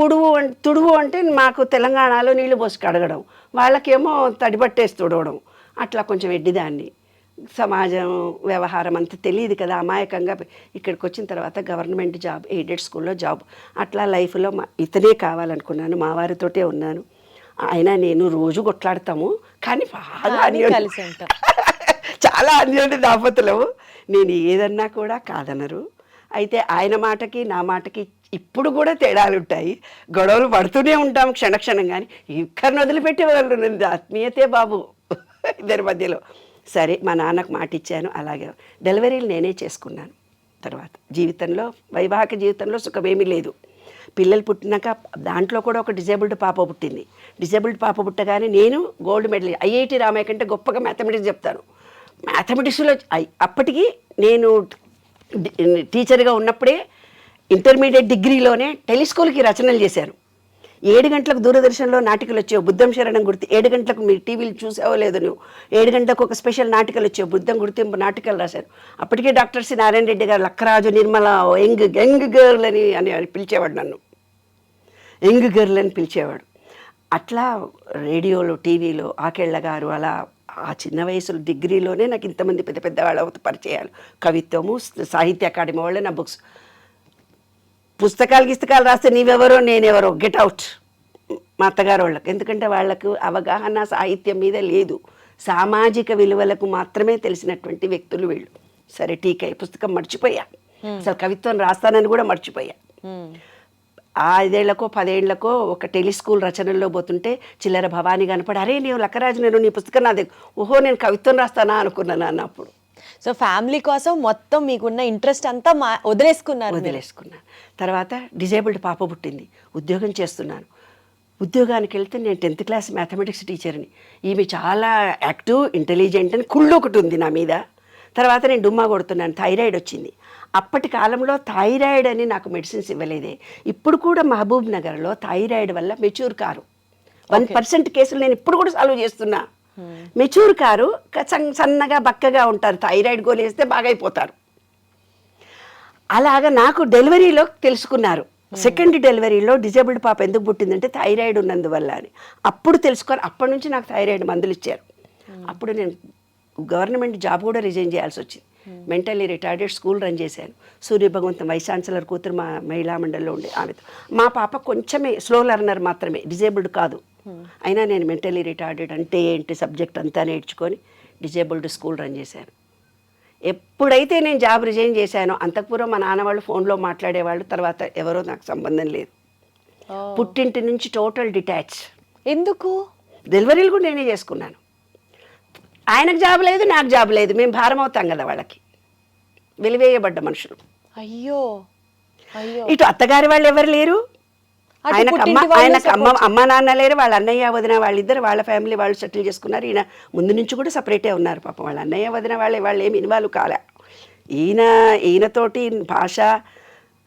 తుడువు అంటే మాకు తెలంగాణలో నీళ్ళు పోసి కడగడం, వాళ్ళకేమో తడిబట్టేసి తుడవడం. అట్లా కొంచెం ఎడ్డిదాన్ని. సమాజం వ్యవహారం అంతా తెలియదు కదా, అమాయకంగా ఇక్కడికి వచ్చిన తర్వాత గవర్నమెంట్ జాబ్, ఎయిడెడ్ స్కూల్లో జాబ్, అట్లా లైఫ్లో ఇతనే కావాలనుకున్నాను. మా వారితోటే ఉన్నాను. ఆయన నేను రోజు కొట్లాడతాము, కానీ బాగా కలిసి ఉంటాం. చాలా అన్యోన్య దాపతులము. నేను ఏదన్నా కూడా కాదనరు. అయితే ఆయన మాటకి నా మాటకి ఇప్పుడు కూడా తేడాలు ఉంటాయి, గొడవలు పడుతూనే ఉంటాం క్షణక్షణం. కానీ ఇక్కడిని వదిలిపెట్టేవాళ్ళు నేను ఆత్మీయతే బాబు ఇద్దరి మధ్యలో. సరే, మా నాన్నకు మాట ఇచ్చాను. అలాగే డెలివరీలు నేనే చేసుకున్నాను. తర్వాత జీవితంలో, వైవాహిక జీవితంలో సుఖమేమీ లేదు. పిల్లలు పుట్టినాక దాంట్లో కూడా ఒక డిజేబుల్డ్ పాప పుట్టింది. డిజేబుల్డ్ పాప పుట్టగానే నేను గోల్డ్ మెడల్, ఐఐటి రామయ్య కంటే గొప్పగా మ్యాథమెటిక్స్ చెప్తాను. మ్యాథమెటిక్స్లో అప్పటికి నేను టీచర్గా ఉన్నప్పుడే ఇంటర్మీడియట్ డిగ్రీలోనే టెలిస్కోల్కి రచనలు చేశాను. 7 గంటలకు దూరదర్శన్లో నాటికలు వచ్చేవి, బుద్ధం శరణం గుర్తి. 7 గంటలకు మీరు టీవీలు చూసావో లేదు నువ్వు, 7 గంటలకు ఒక స్పెషల్ నాటికలు వచ్చేవి, బుద్ధం గుర్తింపు నాటికలు రాశారు. అప్పటికే డాక్టర్ సి నారాయణ రెడ్డి గారు లక్కరాజు నిర్మల యంగ్ గర్ల్ అని పిలిచేవాడు, నన్ను యంగ్ గర్ల్ అని పిలిచేవాడు. అట్లా రేడియోలో టీవీలో ఆకెళ్ళ గారు, అలా ఆ చిన్న వయసులో డిగ్రీలోనే నాకు ఇంతమంది పెద్ద పెద్ద వాళ్ళ పరిచయాలు. కవిత్వము, సాహిత్య అకాడమీ వాళ్ళే నా బుక్స్, పుస్తకాలు రాస్తే నీవెవరో నేనెవరో, గెట్ అవుట్ మా అత్తగారు వాళ్ళకి. ఎందుకంటే వాళ్ళకు అవగాహన సాహిత్యం మీద లేదు, సామాజిక విలువలకు మాత్రమే తెలిసినటువంటి వ్యక్తులు వీళ్ళు. సరే, టీకా పుస్తకం మర్చిపోయా, అసలు కవిత్వం రాస్తానని కూడా మర్చిపోయా. 5 ఏళ్లకో 10 ఏళ్లకో ఒక టెలిస్కూల్ రచనల్లో పోతుంటే చిల్లర భవానీ కనపడి, అరే నీవు లక్కరాజు, నేను నీ పుస్తకం నా దగ్గర, ఓహో నేను కవిత్వం రాస్తానా అనుకున్నాను అన్నప్పుడు. సో ఫ్యామిలీ కోసం మొత్తం మీకున్న ఇంట్రెస్ట్ అంతా వదిలేసుకున్నాను. తర్వాత డిజేబుల్డ్ పాప పుట్టింది, ఉద్యోగం చేస్తున్నాను. ఉద్యోగానికి వెళ్తే నేను 10th క్లాస్ మ్యాథమెటిక్స్ టీచర్ని. ఈమె చాలా యాక్టివ్, ఇంటెలిజెంట్ అని కుళ్ళు ఒకటి ఉంది నా మీద. తర్వాత నేను డుమ్మా కొడుతున్నాను, థైరాయిడ్ వచ్చింది. అప్పటి కాలంలో థైరాయిడ్ అని నాకు మెడిసిన్స్ ఇవ్వలేదే. ఇప్పుడు కూడా మహబూబ్ నగర్లో థైరాయిడ్ వల్ల మెచ్యూర్ కారు 1% కేసులు నేను ఇప్పుడు కూడా సాల్వ్ చేస్తున్నా. మెచ్యూర్ కారు సన్నగా బక్కగా ఉంటారు, థైరాయిడ్ గోలు వేస్తే బాగైపోతారు. అలాగా నాకు డెలివరీలో తెలుసుకున్నారు. సెకండ్ డెలివరీలో డిజేబుల్డ్ పాప ఎందుకు పుట్టిందంటే థైరాయిడ్ ఉన్నందువల్ల అని అప్పుడు తెలుసుకొని, అప్పటి నుంచి నాకు థైరాయిడ్ మందులు ఇచ్చారు. అప్పుడు నేను గవర్నమెంట్ జాబ్ కూడా రిజైన్ చేయాల్సి వచ్చింది. మెంటల్లీ రిటార్డెడ్ స్కూల్ రన్ చేశాను. సూర్య భగవంతం వైస్ ఛాన్సలర్ కూతురు మా మహిళా మండలిలో ఉండే ఆమెతో. మా పాప కొంచెమే స్లో లెర్నర్ మాత్రమే, డిజేబుల్డ్ కాదు. అయినా నేను మెంటల్లీ రిటార్డెడ్ అంటే ఏంటి సబ్జెక్ట్ అంతా నేర్చుకొని డిజేబుల్డ్ స్కూల్ రన్ చేశాను. ఎప్పుడైతే నేను జాబ్ రిజైన్ చేశానో అంతకుపూర్వం మా నాన్న వాళ్ళు ఫోన్లో మాట్లాడేవాళ్ళు, తర్వాత ఎవరో నాకు సంబంధం లేదు. పుట్టింటి నుంచి టోటల్ డిటాచ్. ఎందుకు? డెలివరీలు కూడా నేనే చేసుకున్నాను. ఆయనకు జాబ్ లేదు, నాకు జాబ్ లేదు, మేము భారం అవుతాం కదా వాళ్ళకి. వెలివేయబడ్డ మనుషులు. అయ్యో అయ్యో. ఇటు అత్తగారి వాళ్ళు ఎవరు లేరు, ఆయనకు అమ్మ నాన్న లేరు, వాళ్ళ అన్నయ్య వదిన వాళ్ళిద్దరు వాళ్ళ ఫ్యామిలీ వాళ్ళు సెటిల్ చేసుకున్నారు. ఈయన ముందు నుంచి కూడా సపరేటే ఉన్నారు పాపం. వాళ్ళ అన్నయ్య వదిన వాళ్ళు ఏమి ఇన్వాల్వ్ కాలే. ఈయనతోటి భాష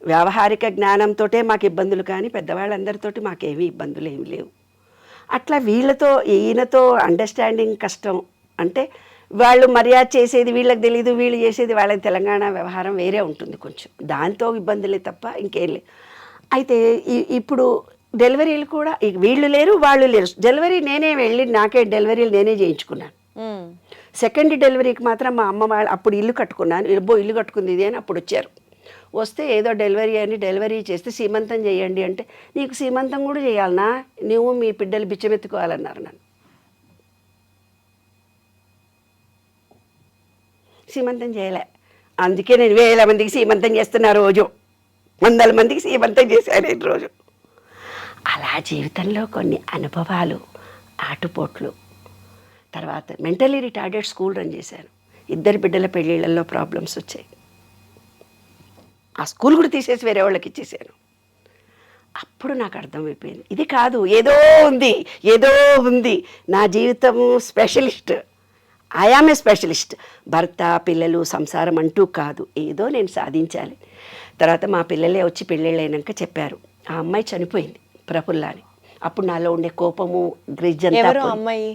వ్యావహారిక జ్ఞానంతోటే మాకు ఇబ్బందులు, కానీ పెద్దవాళ్ళందరితోటి మాకేమీ ఇబ్బందులు ఏమి లేవు. అట్లా వీళ్ళతో ఈయనతో అండర్స్టాండింగ్ కష్టం. అంటే వాళ్ళు మర్యాద చేసేది వీళ్ళకి తెలీదు, వీళ్ళు చేసేది వాళ్ళకి. తెలంగాణ వ్యవహారం వేరే ఉంటుంది కొంచెం, దాంతో ఇబ్బందులే తప్ప ఇంకేం లేదు. అయితే ఇప్పుడు డెలివరీలు కూడా వీళ్ళు లేరు, వాళ్ళు లేరు. డెలివరీ నేనే వెళ్ళి నాకే డెలివరీలు నేనే చేయించుకున్నాను. సెకండ్ డెలివరీకి మాత్రం మా అమ్మ వాళ్ళు అప్పుడు ఇల్లు కట్టుకున్నాను. ఇల్లు కట్టుకుంది ఇది అని అప్పుడు వచ్చారు. వస్తే ఏదో డెలివరీ అని డెలివరీ చేస్తే సీమంతం చేయండి అంటే, నీకు సీమంతం కూడా చేయాలనా, నువ్వు మీ బిడ్డలు బిచ్చమెత్తుకోవాలన్నారు నన్ను. సీమంతం చేయలే. అందుకే నేను 1000 మందికి సీమంతం చేస్తున్నా, రోజు 100 మందికి సీమంతం చేశాను ఈ రోజు. అలా జీవితంలో కొన్ని అనుభవాలు, ఆటుపోట్లు. తర్వాత మెంటలీ రిటార్డెడ్ స్కూల్ రన్ చేశాను. 2 బిడ్డల పెళ్ళిళ్ళల్లో ప్రాబ్లమ్స్ వచ్చాయి. ఆ స్కూల్ కూడా తీసేసి వేరే వాళ్ళకి ఇచ్చేసాను. అప్పుడు నాకు అర్థమైపోయింది, ఇది కాదు, ఏదో ఉంది నా జీవితము స్పెషలిస్ట్. I am a specialist. భర్త పిల్లలు సంసారం అంటూ కాదు, ఏదో నేను సాధించాలి. తర్వాత మా పిల్లలే వచ్చి పెళ్ళిళ్ళైనాక చెప్పారు, ఆ అమ్మాయి చనిపోయింది ప్రఫుల్ల అని. అప్పుడు నాలో ఉండే కోపము గ్రిజ్ అంతా. అమ్మాయి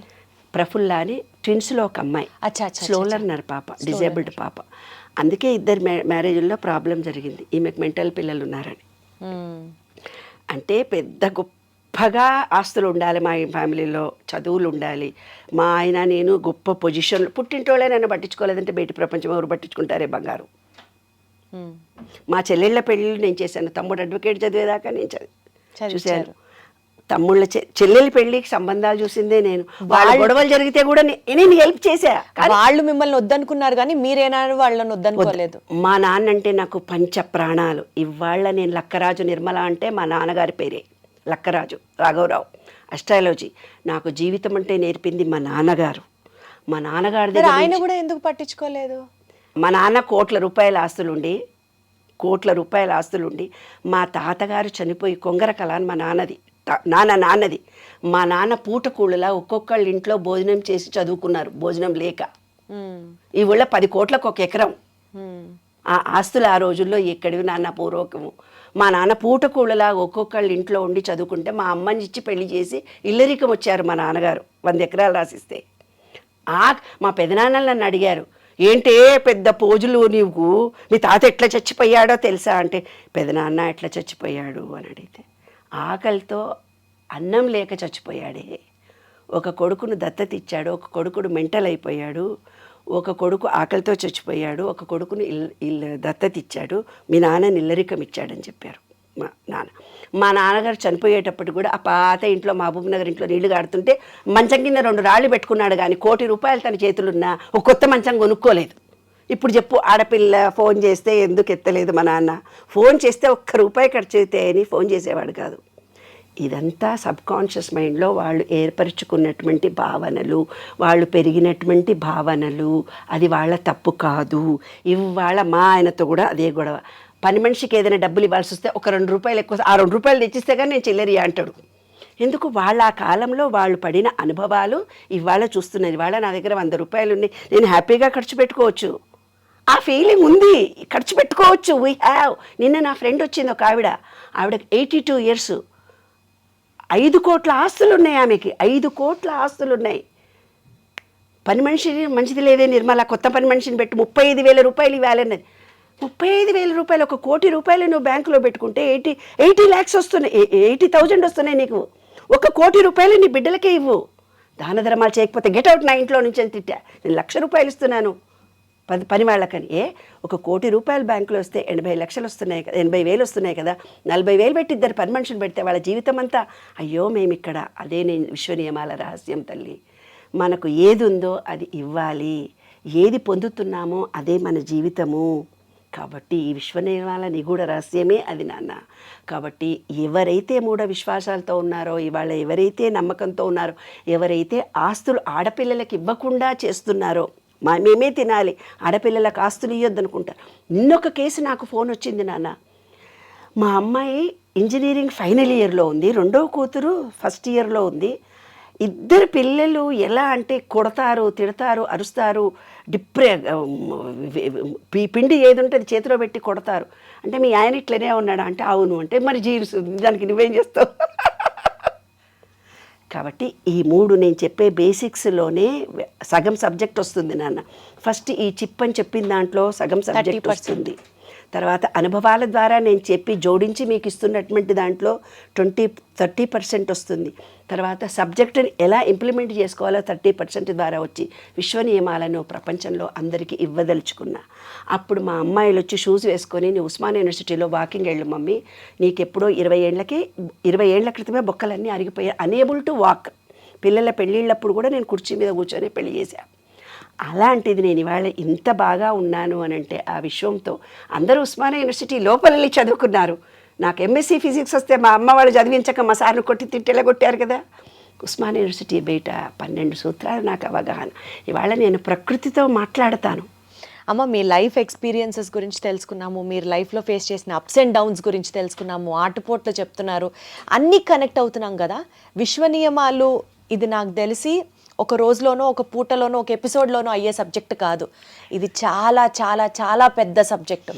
ప్రఫుల్ల అని ట్విన్స్లో ఒక అమ్మాయి, స్లో లెర్నర్ పాప, డిజేబుల్డ్ పాప. అందుకే 2 మ్యారేజ్ల్లో ప్రాబ్లం జరిగింది, ఈమెకు మెంటల్ పిల్లలు ఉన్నారని. అంటే పెద్ద గొప్పగా ఆస్తులు ఉండాలి మా ఫ్యామిలీలో, చదువులు ఉండాలి. మా ఆయన నేను గొప్ప పొజిషన్లో, పుట్టింటోళ్ళే నన్ను పట్టించుకోలేదంటే బయట ప్రపంచం ఎవరు పట్టించుకుంటారే బంగారు. మా చెల్లెళ్ళ పెళ్ళిళ్ళు నేను చేశాను. తమ్ముడు అడ్వకేట్ చదివేదాకా నేను చూశాను. తమ్ముళ్ళ చెల్లెల పెళ్ళికి సంబంధాలు చూసిందే నేను. వాళ్ళ గొడవలు జరిగితే కూడా నేను హెల్ప్ చేశా. వాళ్ళు మిమ్మల్ని వద్దనుకున్నారు కానీ మీరేనాడు వాళ్ళని వద్దనుకోలేదు. మా నాన్న అంటే నాకు పంచ ప్రాణాలు. ఇవాళ నేను లక్కరాజు నిర్మల అంటే మా నాన్నగారి పేరే లక్కరాజు రాఘవరావు. అస్ట్రాలజీ నాకు జీవితం అంటే నేర్పింది మా నాన్నగారు. మా నాన్నగారి దగ్గర ఆయన కూడా ఎందుకు పట్టించుకోలేదు? మా నాన్న కోట్ల రూపాయల ఆస్తులుండి మా తాతగారు చనిపోయి కొంగరకల అని మా నాన్నది. మా నాన్న పూటకూళ్ళలా ఒక్కొక్కళ్ళ ఇంట్లో భోజనం చేసి చదువుకున్నారు, భోజనం లేక. ఈ ఊళ్ళో 10 కోట్లకు 1 ఎకరం. ఆ ఆస్తులు ఆ రోజుల్లో ఎక్కడివి నాన్న పూర్వకము. మా నాన్న పూటకూళ్ళలా ఒక్కొక్కళ్ళ ఇంట్లో ఉండి చదువుకుంటే మా అమ్మని ఇచ్చి పెళ్లి చేసి ఇల్లరికం వచ్చారు మా నాన్నగారు 100 ఎకరాలు రాసిస్తే. మా పెదనాన్నలు నన్ను అడిగారు, ఏంటే పెద్ద పోజులు నీవు, మీ తాత ఎట్లా చచ్చిపోయాడో తెలుసా అంటే, పెదనాన్న ఎట్లా చచ్చిపోయాడు అని అడిగితే, ఆకలితో అన్నం లేక చచ్చిపోయాడే. ఒక కొడుకును దత్తత ఇచ్చాడు, ఒక కొడుకుడు మెంటల్ అయిపోయాడు, ఒక కొడుకు ఆకలితో చచ్చిపోయాడు, ఒక కొడుకును దత్తత ఇచ్చాడు, మీ నాన్న ఇల్లరికం ఇచ్చాడని చెప్పారు మా నాన్నగారు చనిపోయేటప్పుడు కూడా ఆ పాత ఇంట్లో మహబూబ్ నగర్ ఇంట్లో నీళ్లు కాడుతుంటే మంచం కింద 2 రాళ్ళు పెట్టుకున్నాడు, కానీ ₹1 కోటి తన చేతులున్నా ఒక కొత్త మంచం కొనుక్కోలేదు. ఇప్పుడు చెప్పు, ఆడపిల్ల ఫోన్ చేస్తే ఎందుకు ఎత్తలేదు మా నాన్న? ఫోన్ చేస్తే ₹1 ఖర్చు అయితే అని ఫోన్ చేసేవాడు కాదు. ఇదంతా సబ్కాన్షియస్ మైండ్లో వాళ్ళు ఏర్పరచుకున్నటువంటి భావనలు, వాళ్ళు పెరిగినటువంటి భావనలు. అది వాళ్ళ తప్పు కాదు. ఇవాళ మా ఆయనతో కూడా అదే గొడవ. పని మనిషికి ఏదైనా డబ్బులు ఇవ్వాల్సి వస్తే ఒక ₹2 ఎక్కువ, ఆ ₹2 తెచ్చిస్తే కానీ నేను చిల్లరి అంటాడు. ఎందుకు? వాళ్ళ ఆ కాలంలో వాళ్ళు పడిన అనుభవాలు ఇవాళ చూస్తున్నారు. ఇవాళ నా దగ్గర ₹100 ఉన్నాయి, నేను హ్యాపీగా ఖర్చు పెట్టుకోవచ్చు. ఆ ఫీలింగ్ ఉంది, ఖర్చు పెట్టుకోవచ్చు. We have. నిన్న నా ఫ్రెండ్ వచ్చింది ఒక ఆవిడకి 82 years, 5 కోట్ల ఆస్తులు ఉన్నాయి ఆమెకి. 5 కోట్ల ఆస్తులు ఉన్నాయి. పని మనిషి మంచిది లేదే నిర్మల, కొత్త పని మనిషిని పెట్టి ₹35,000 ఇవ్వాలన్నది. ₹35,000, ₹1 కోటి నువ్వు బ్యాంకులో పెట్టుకుంటే 80 lakhs వస్తున్నాయి, 80,000 వస్తున్నాయి నీకు. ₹1 కోటి నీ బిడ్డలకే ఇవ్వు. దాన ధర్మాలు చేయకపోతే గెట్అవుట్ నా ఇంట్లో నుంచి అని తిట్టా. నేను ₹1,00,000 ఇస్తున్నాను పని వాళ్ళకని. ఒక ₹1,00,00,000 బ్యాంకులో వస్తే 80 లక్షలు వస్తున్నాయి కదా, 80,000 వస్తున్నాయి కదా, 40,000 పెట్టి ఇద్దరు పని మనుషులు పెడితే వాళ్ళ జీవితం అంతా అయ్యో మేము ఇక్కడ. అదే నేను విశ్వ నియమాల రహస్యం తల్లి. మనకు ఏది ఉందో అది ఇవ్వాలి, ఏది పొందుతున్నామో అదే మన జీవితము. కాబట్టి ఈ విశ్వ నియమాల నిగూఢ రహస్యమే అది నాన్న. కాబట్టి ఎవరైతే మూఢ విశ్వాసాలతో ఉన్నారో, ఇవాళ ఎవరైతే నమ్మకంతో ఉన్నారో, ఎవరైతే ఆస్తులు ఆడపిల్లలకి ఇవ్వకుండా చేస్తున్నారో, మేమే తినాలి, ఆడపిల్లలకు ఆస్తులు ఇవ్వద్దు అనుకుంటారు. నిన్నొక కేసు నాకు ఫోన్ వచ్చింది నాన్న. మా అమ్మాయి ఇంజనీరింగ్ ఫైనల్ ఇయర్లో ఉంది, రెండవ కూతురు ఫస్ట్ ఇయర్లో ఉంది. ఇద్దరు పిల్లలు ఎలా అంటే కొడతారు, తిడతారు, అరుస్తారు, పిండి ఏది ఉంటే అది చేతిలో పెట్టి కొడతారు. అంటే మీ ఆయన ఇట్లనే ఉన్నాడా అంటే అవును. అంటే మరి జీన్స్ దానికి నువ్వేం చేస్తావు? కాబట్టి ఈ 3 నేను చెప్పే బేసిక్స్లోనే సగం సబ్జెక్ట్ వస్తుంది నాన్న. ఫస్ట్ ఈ చిప్ అని చెప్పిన దాంట్లో సగం సబ్జెక్ట్ వస్తుంది. తర్వాత అనుభవాల ద్వారా నేను చెప్పి జోడించి మీకు ఇస్తున్నటువంటి దాంట్లో 30% వస్తుంది. తర్వాత సబ్జెక్టుని ఎలా ఇంప్లిమెంట్ చేసుకోవాలో 30% ద్వారా వచ్చి విశ్వ నియమాలను ప్రపంచంలో అందరికీ ఇవ్వదలుచుకున్నా. అప్పుడు మా అమ్మాయిలు వచ్చి షూస్ వేసుకొని నీ ఉస్మానియా యూనివర్సిటీలో వాకింగ్ వెళ్ళు మమ్మీ, నీకెప్పుడో 20 ఏళ్ల క్రితమే బొక్కలన్నీ అరిగిపోయాయి, అనేబుల్ టు వాక్. పిల్లల పెళ్ళిళ్ళప్పుడు కూడా నేను కుర్చీ మీద కూర్చొని పెళ్లి చేశాను. అలాంటిది నేను ఇవాళ ఇంత బాగా ఉన్నాను అని అంటే ఆ విశ్వంతో. అందరూ ఉస్మానియా యూనివర్సిటీ లోపల వెళ్ళి చదువుకున్నారు. నాకు ఎంఎస్సీ ఫిజిక్స్ వస్తే మా అమ్మ వాళ్ళు చదివించక మా సార్ని కొట్టి తిట్టేలా కొట్టారు కదా. ఉస్మానియా యూనివర్సిటీ బయట 12 సూత్రాలు నాకు అవగాహన. ఇవాళ నేను ప్రకృతితో మాట్లాడతాను. అమ్మ, మీ లైఫ్ ఎక్స్పీరియన్సెస్ గురించి తెలుసుకున్నాము, మీరు లైఫ్లో ఫేస్ చేసిన అప్స్ అండ్ డౌన్స్ గురించి తెలుసుకున్నాము, ఆటుపోట్లు చెప్తున్నారు, అన్నీ కనెక్ట్ అవుతున్నాం కదా. విశ్వ నియమాలు ఇది నాకు తెలిసి ఒక రోజులోనో, ఒక పూటలోనో, ఒక ఎపిసోడ్లోనో అయ్యే సబ్జెక్ట్ కాదు. ఇది చాలా చాలా చాలా పెద్ద సబ్జెక్ట్.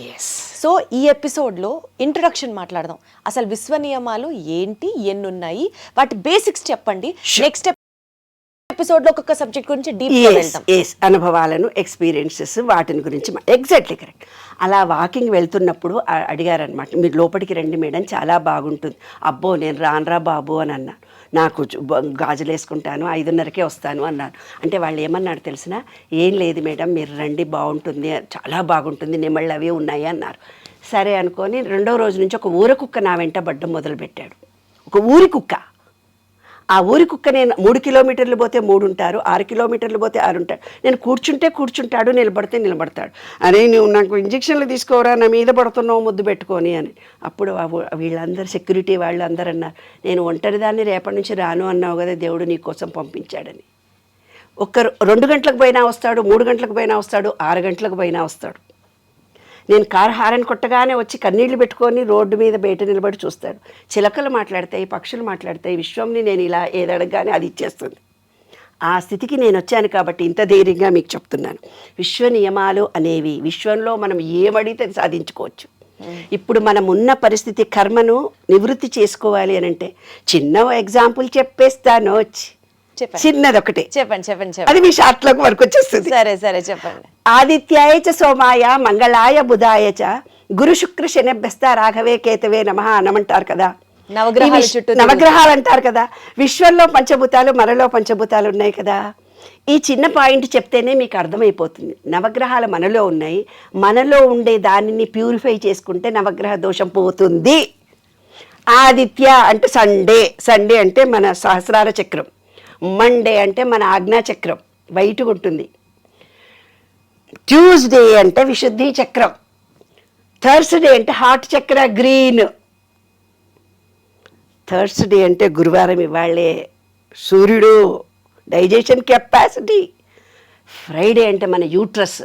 సో ఈ ఎపిసోడ్లో ఇంట్రొడక్షన్ మాట్లాడదాం. అసలు విశ్వ నియమాలు ఏంటి, ఎన్ని ఉన్నాయి, వాటి బేసిక్స్ చెప్పండి. నెక్స్ట్ ఎపిసోడ్లో ఒక్కొక్క సబ్జెక్ట్ గురించి డీప్గా వెళ్దాం. అనుభవాలను, ఎక్స్పీరియన్సెస్, వాటిని గురించి ఎగ్జాక్ట్లీ కరెక్ట్. అలా వాకింగ్ వెళ్తున్నప్పుడు అడిగారనమాట, మీరు లోపలికి రండి మేడం, చాలా బాగుంటుంది. అబ్బో నేను రానురా బాబు అని అన్నాను. నాకు గాజులు వేసుకుంటాను, 5:30కే వస్తాను అన్నాను. అంటే వాళ్ళు ఏమన్నాడు తెలిసిన, ఏం లేదు మేడం మీరు రండి, బాగుంటుంది, చాలా బాగుంటుంది, నెమళ్ళు అవి ఉన్నాయి అన్నారు. సరే అనుకొని రెండో రోజు నుంచి ఒక ఊర కుక్క నా వెంట పడ్డం మొదలుపెట్టాడు. ఒక ఊరి కుక్క. ఆ ఊరి కుక్క నేను 3 కిలోమీటర్లు పోతే 3 ఉంటారు, 6 కిలోమీటర్లు పోతే 6 ఉంటారు. నేను కూర్చుంటే కూర్చుంటాడు, నిలబడితే నిలబడతాడు. అరే నువ్వు నాకు ఇంజక్షన్లు తీసుకోరా, నా మీద పడుతున్నావు ముద్దు పెట్టుకొని అని. అప్పుడు వీళ్ళందరూ సెక్యూరిటీ వాళ్ళు అందరూ అన్నారు, నేను ఒంటరిదాన్ని రేపటి నుంచి రాను అన్నావు కదా, దేవుడు నీ కోసం పంపించాడని. 2 గంటలకు పోయినా వస్తాడు, 3 గంటలకు పోయినా వస్తాడు, 6 గంటలకు పోయినా వస్తాడు. నేను కారు హారన్ కొట్టగానే వచ్చి కన్నీళ్లు పెట్టుకొని రోడ్డు మీద బయట నిలబడి చూస్తాడు. చిలకలు మాట్లాడతాయి, పక్షులు మాట్లాడతాయి, విశ్వంని నేను ఇలా ఏదడగానే అది ఇచ్చేస్తుంది. ఆ స్థితికి నేను వచ్చాను కాబట్టి ఇంత ధైర్యంగా మీకు చెప్తున్నాను. విశ్వ నియమాలు అనేవి విశ్వంలో మనం ఏమడిగితే అది సాధించుకోవచ్చు. ఇప్పుడు మనం ఉన్న పరిస్థితి కర్మను నివృత్తి చేసుకోవాలి అని అంటే చిన్న ఎగ్జాంపుల్ చెప్పేస్తాను. చిన్నది ఒకటి చెప్పండి. అది మీ షార్ట్లోకి వరకు వచ్చేస్తుంది. సరే చెప్పండి. ఆదిత్యాయ చ సోమాయ మంగళాయ బుధాయ చ గురు శుక్ర శనిభ్యస్త రాఘవే కేతవే నమః అనమంటారు కదా. నవగ్రహాలు అంటారు కదా. విశ్వంలో పంచభూతాలు, మనలో పంచభూతాలు ఉన్నాయి కదా. ఈ చిన్న పాయింట్ చెప్తేనే మీకు అర్థమైపోతుంది. నవగ్రహాలు మనలో ఉన్నాయి, మనలో ఉండే దానిని ప్యూరిఫై చేసుకుంటే నవగ్రహ దోషం పోతుంది. ఆదిత్య అంటే సండే అంటే మన సహస్రార చక్రం, మండే అంటే మన ఆజ్ఞా చక్రం వైట్గా ఉంటుంది, ట్యూస్డే అంటే విశుద్ధి చక్రం, థర్స్డే అంటే హార్ట్ చక్ర గ్రీన్, థర్స్డే అంటే గురువారం ఇవాళే సూర్యుడు డైజెషన్ కెపాసిటీ, ఫ్రైడే అంటే మన యూట్రస్,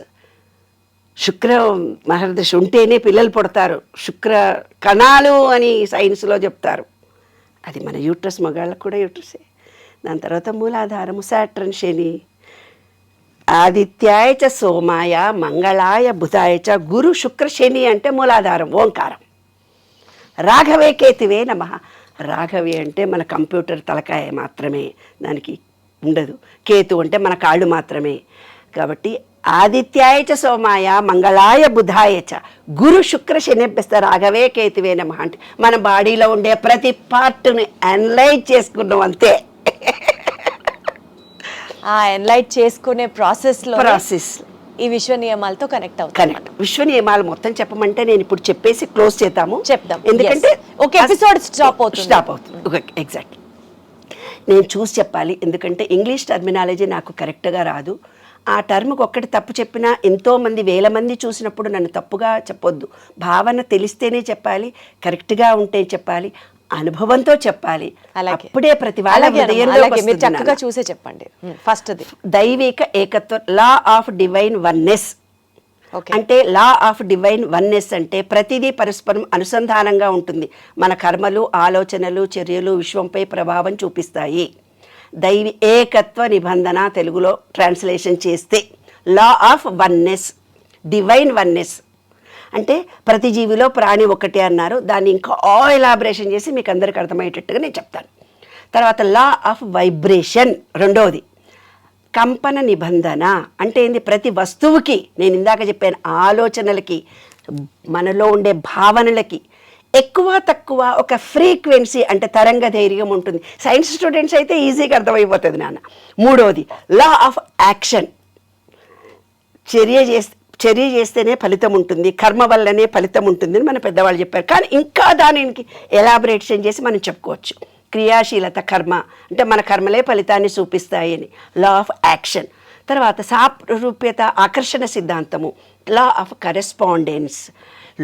శుక్ర మహర్దశ ఉంటేనే పిల్లలు పుడతారు, శుక్ర కణాలు అని సైన్స్లో చెప్తారు, అది మన యూట్రస్, మగాళ్ళకు కూడా యూట్రసే. దాని తర్వాత మూలాధారము సాట్రన్ శని. ఆదిత్యాయ చ సోమాయ మంగళాయ బుధాయ చ గురు శుక్ర శని అంటే మూలాధారం ఓంకారం. రాఘవే కేతువే నమః. రాఘవే అంటే మన కంప్యూటర్ తలకాయ మాత్రమే, దానికి ఉండదు. కేతు అంటే మన కాళ్ళు మాత్రమే. కాబట్టి ఆదిత్యాయ చ సోమాయ మంగళాయ బుధాయ చ గురు శుక్ర శనిభ్యస్త రాఘవే కేతువే నమః అంటే మన బాడీలో ఉండే ప్రతి పార్ట్ని అనలైజ్ చేసుకున్నాం అంతే. ఆ ఎన్లైట్ చేసుకునే ప్రాసెస్లో ప్రాసెస్ ఈ విశ్వ నియమాలతో కనెక్ట్ అవుతాం. కరెక్ట్. విశ్వ నియమాలు మొత్తం చెప్పమంటే నేను ఇప్పుడు చెప్పేసి క్లోజ్ చేద్దాము, చెప్దాం. ఎందుకంటే Yes. ఒక ఎపిసోడ్ స్టాప్ అవుతుంది. ఎగ్జాక్ట్. నేను చూసి చెప్పాలి, ఎందుకంటే ఇంగ్లీష్ టర్మినాలజీ నాకు కరెక్ట్గా రాదు. ఆ టర్మ్కి ఒక్కటి తప్పు చెప్పినా ఎంతోమంది 1000 మంది చూసినప్పుడు నన్ను తప్పుగా చెప్పొద్దు. భావన తెలిస్తేనే చెప్పాలి, కరెక్ట్గా ఉంటే చెప్పాలి, అనుభవంతో చెప్పాలి. అలాగే. అప్పుడే ప్రతి వాళ్ళ హృదయంలోకి మీరు వస్తుంది చక్కగా నాన్న. చూసే చెప్పండి. ఫస్ట్ది దైవిక ఏకత్వం, law of divine oneness. Okay. అంటే లా ఆఫ్ డివైన్ వన్నెస్ అంటే ప్రతిదీ పరస్పరం అనుసంధానంగా ఉంటుంది. మన కర్మలు, ఆలోచనలు, చర్యలు విశ్వంపై ప్రభావం చూపిస్తాయి. దైవి ఏకత్వ నిబంధన తెలుగులో ట్రాన్స్లేషన్ చేస్తే law of oneness, divine oneness. అంటే ప్రతి జీవిలో ప్రాణి ఒకటే అన్నారు. దాన్ని ఇంకా ఎలాబరేషన్ చేసి మీకు అందరికి అర్థమయ్యేటట్టుగా నేను చెప్తాను. తర్వాత లా ఆఫ్ వైబ్రేషన్ రెండవది. కంపన నిబంధన అంటే ఏంది? ప్రతి వస్తువుకి, నేను ఇందాక చెప్పాను, ఆలోచనలకి, మనలో ఉండే భావనలకి ఎక్కువ తక్కువ ఒక ఫ్రీక్వెన్సీ అంటే తరంగ ధైర్యం ఉంటుంది. సైన్స్ స్టూడెంట్స్ అయితే ఈజీగా అర్థమైపోతుంది నాన్న. మూడవది లా ఆఫ్ యాక్షన్. చర్య చేస్తేనే ఫలితం ఉంటుంది, కర్మ వల్లనే ఫలితం ఉంటుంది అని మన పెద్దవాళ్ళు చెప్పారు. కానీ ఇంకా దానికి ఎలాబరేషన్ చేసి మనం చెప్పుకోవచ్చు. క్రియాశీలత కర్మ అంటే మన కర్మలే ఫలితాన్ని చూపిస్తాయి అని. Law of action. తర్వాత సారూప్యత ఆకర్షణ సిద్ధాంతము, లా ఆఫ్ కరెస్పాండెన్స్.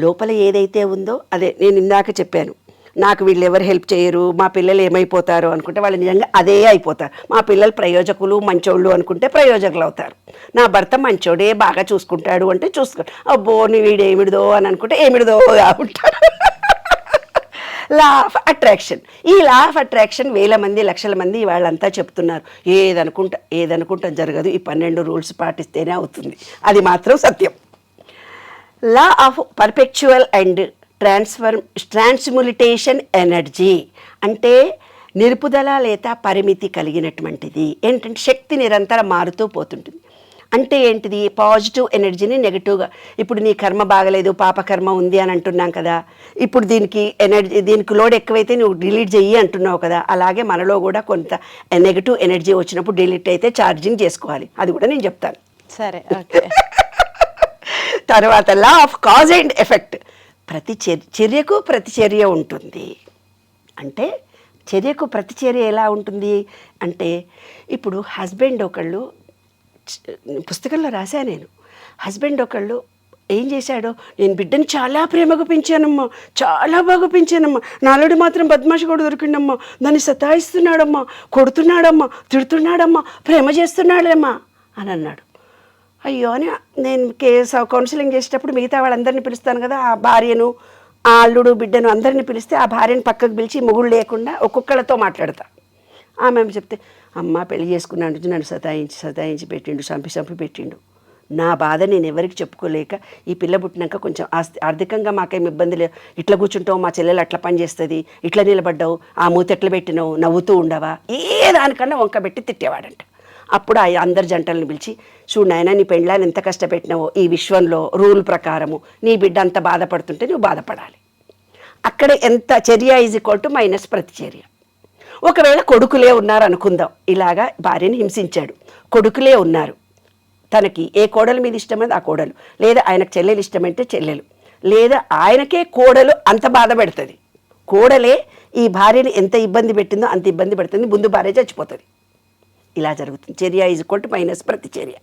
లోపల ఏదైతే ఉందో అదే నేను ఇందాక చెప్పాను. నాకు వీళ్ళు ఎవరు హెల్ప్ చేయరు, మా పిల్లలు ఏమైపోతారు అనుకుంటే వాళ్ళు నిజంగా అదే అయిపోతారు. మా పిల్లలు ప్రయోజకులు మంచోళ్ళు అనుకుంటే ప్రయోజకులు అవుతారు. నా భర్త మంచోడే బాగా చూసుకుంటాడు అంటే అబ్బో నీ వీడేమిడిదో అని అనుకుంటే ఏమిడిదో ఉంటాడు. Law of attraction. ఈ లా ఆఫ్ అట్రాక్షన్ 1000 మంది, లక్షల మంది వాళ్ళంతా చెప్తున్నారు. ఏదనుకుంటా జరగదు, ఈ 12 రూల్స్ పాటిస్తేనే అవుతుంది. అది మాత్రం సత్యం. Law of perpetual and transmutation energy అంటే నిలుపుదల లేదా పరిమితి కలిగినటువంటిది. ఏంటంటే శక్తి నిరంతరం మారుతూ పోతుంటుంది. అంటే ఏంటిది? పాజిటివ్ ఎనర్జీని నెగిటివ్గా, ఇప్పుడు నీ కర్మ బాగలేదు, పాపకర్మ ఉంది అని అంటున్నాం కదా, ఇప్పుడు దీనికి లోడ్ ఎక్కువైతే నువ్వు డిలీట్ చెయ్యి అంటున్నావు కదా, అలాగే మనలో కూడా కొంత నెగిటివ్ ఎనర్జీ వచ్చినప్పుడు డిలీట్ అయితే ఛార్జింగ్ చేసుకోవాలి. అది కూడా నేను చెప్తాను. సరే, ఓకే. తర్వాత law of cause and effect. ప్రతి చర్యకు ప్రతిచర్య ఉంటుంది. అంటే చర్యకు ప్రతిచర్య ఎలా ఉంటుంది అంటే, ఇప్పుడు హస్బెండ్ ఒకళ్ళు, పుస్తకంలో రాశా నేను, హస్బెండ్ ఒకళ్ళు ఏం చేశాడో, నేను బిడ్డను చాలా ప్రేమగా పెంచానమ్మా, చాలా బాగా పెంచానమ్మా, నాలుడు మాత్రం బద్మాషి కూడా దొరికిండమ్మా, దాన్ని సతాయిస్తున్నాడమ్మా, కొడుతున్నాడమ్మా, తిడుతున్నాడమ్మా, ప్రేమ చేస్తున్నాడమ్మా అని అన్నాడు. అయ్యో అని నేను కౌన్సిలింగ్ చేసేటప్పుడు మిగతా వాళ్ళందరినీ పిలుస్తాను కదా, ఆ భార్యను, ఆ అల్లుడు, బిడ్డను అందరినీ పిలిస్తే ఆ భార్యను పక్కకు పిలిచి మొగుడు లేకుండా ఒక్కొక్కళ్ళతో మాట్లాడతా. ఆమె చెప్తే, అమ్మ పెళ్లి చేసుకున్నాడు, నన్ను సతాయించి పెట్టిండు, చంపి పెట్టిండు. నా బాధ నేను ఎవరికి చెప్పుకోలేక, ఈ పిల్ల పుట్టినాక కొంచెం ఆర్థికంగా మాకేం ఇబ్బంది లేదు, ఇట్లా కూర్చుంటావు, మా చెల్లెలు అట్లా పని చేస్తుంది, ఇట్లా నిలబడ్డావు, ఆ మూత ఎట్లా పెట్టినావు, నవ్వుతూ ఉండవా, ఏ దానికన్నా వంక పెట్టి తిట్టేవాడంట. అప్పుడు ఆ అందరి జంటలను పిలిచి, చూడు నాయనా, నీ పెండ్లాన్ని ఎంత కష్టపెట్టినావో, ఈ విశ్వంలో రూల్ ప్రకారము నీ బిడ్డ అంత బాధపడుతుంటే నువ్వు బాధపడాలి. అక్కడ ఎంత చర్య ఈజ్ ఈక్వల్ టు మైనస్ ప్రతిచర్య. ఒకవేళ కొడుకులే ఉన్నారు అనుకుందాం, ఇలాగా భార్యని హింసించాడు, కొడుకులే ఉన్నారు, తనకి ఏ కోడల మీద ఇష్టమైంది ఆ కోడలు, లేదా ఆయనకు చెల్లెలు ఇష్టమైతే చెల్లెలు, లేదా ఆయనకే కోడలు అంత బాధ పెడుతుంది. కోడలే ఈ భార్యని ఎంత ఇబ్బంది పెట్టిందో అంత ఇబ్బంది పెడుతుంది, ముందు భార్య చచ్చిపోతుంది. ఇలా జరుగుతుంది. చర్య ఈజ్ ఈక్వల్ టు మైనస్ ప్రతిచర్య.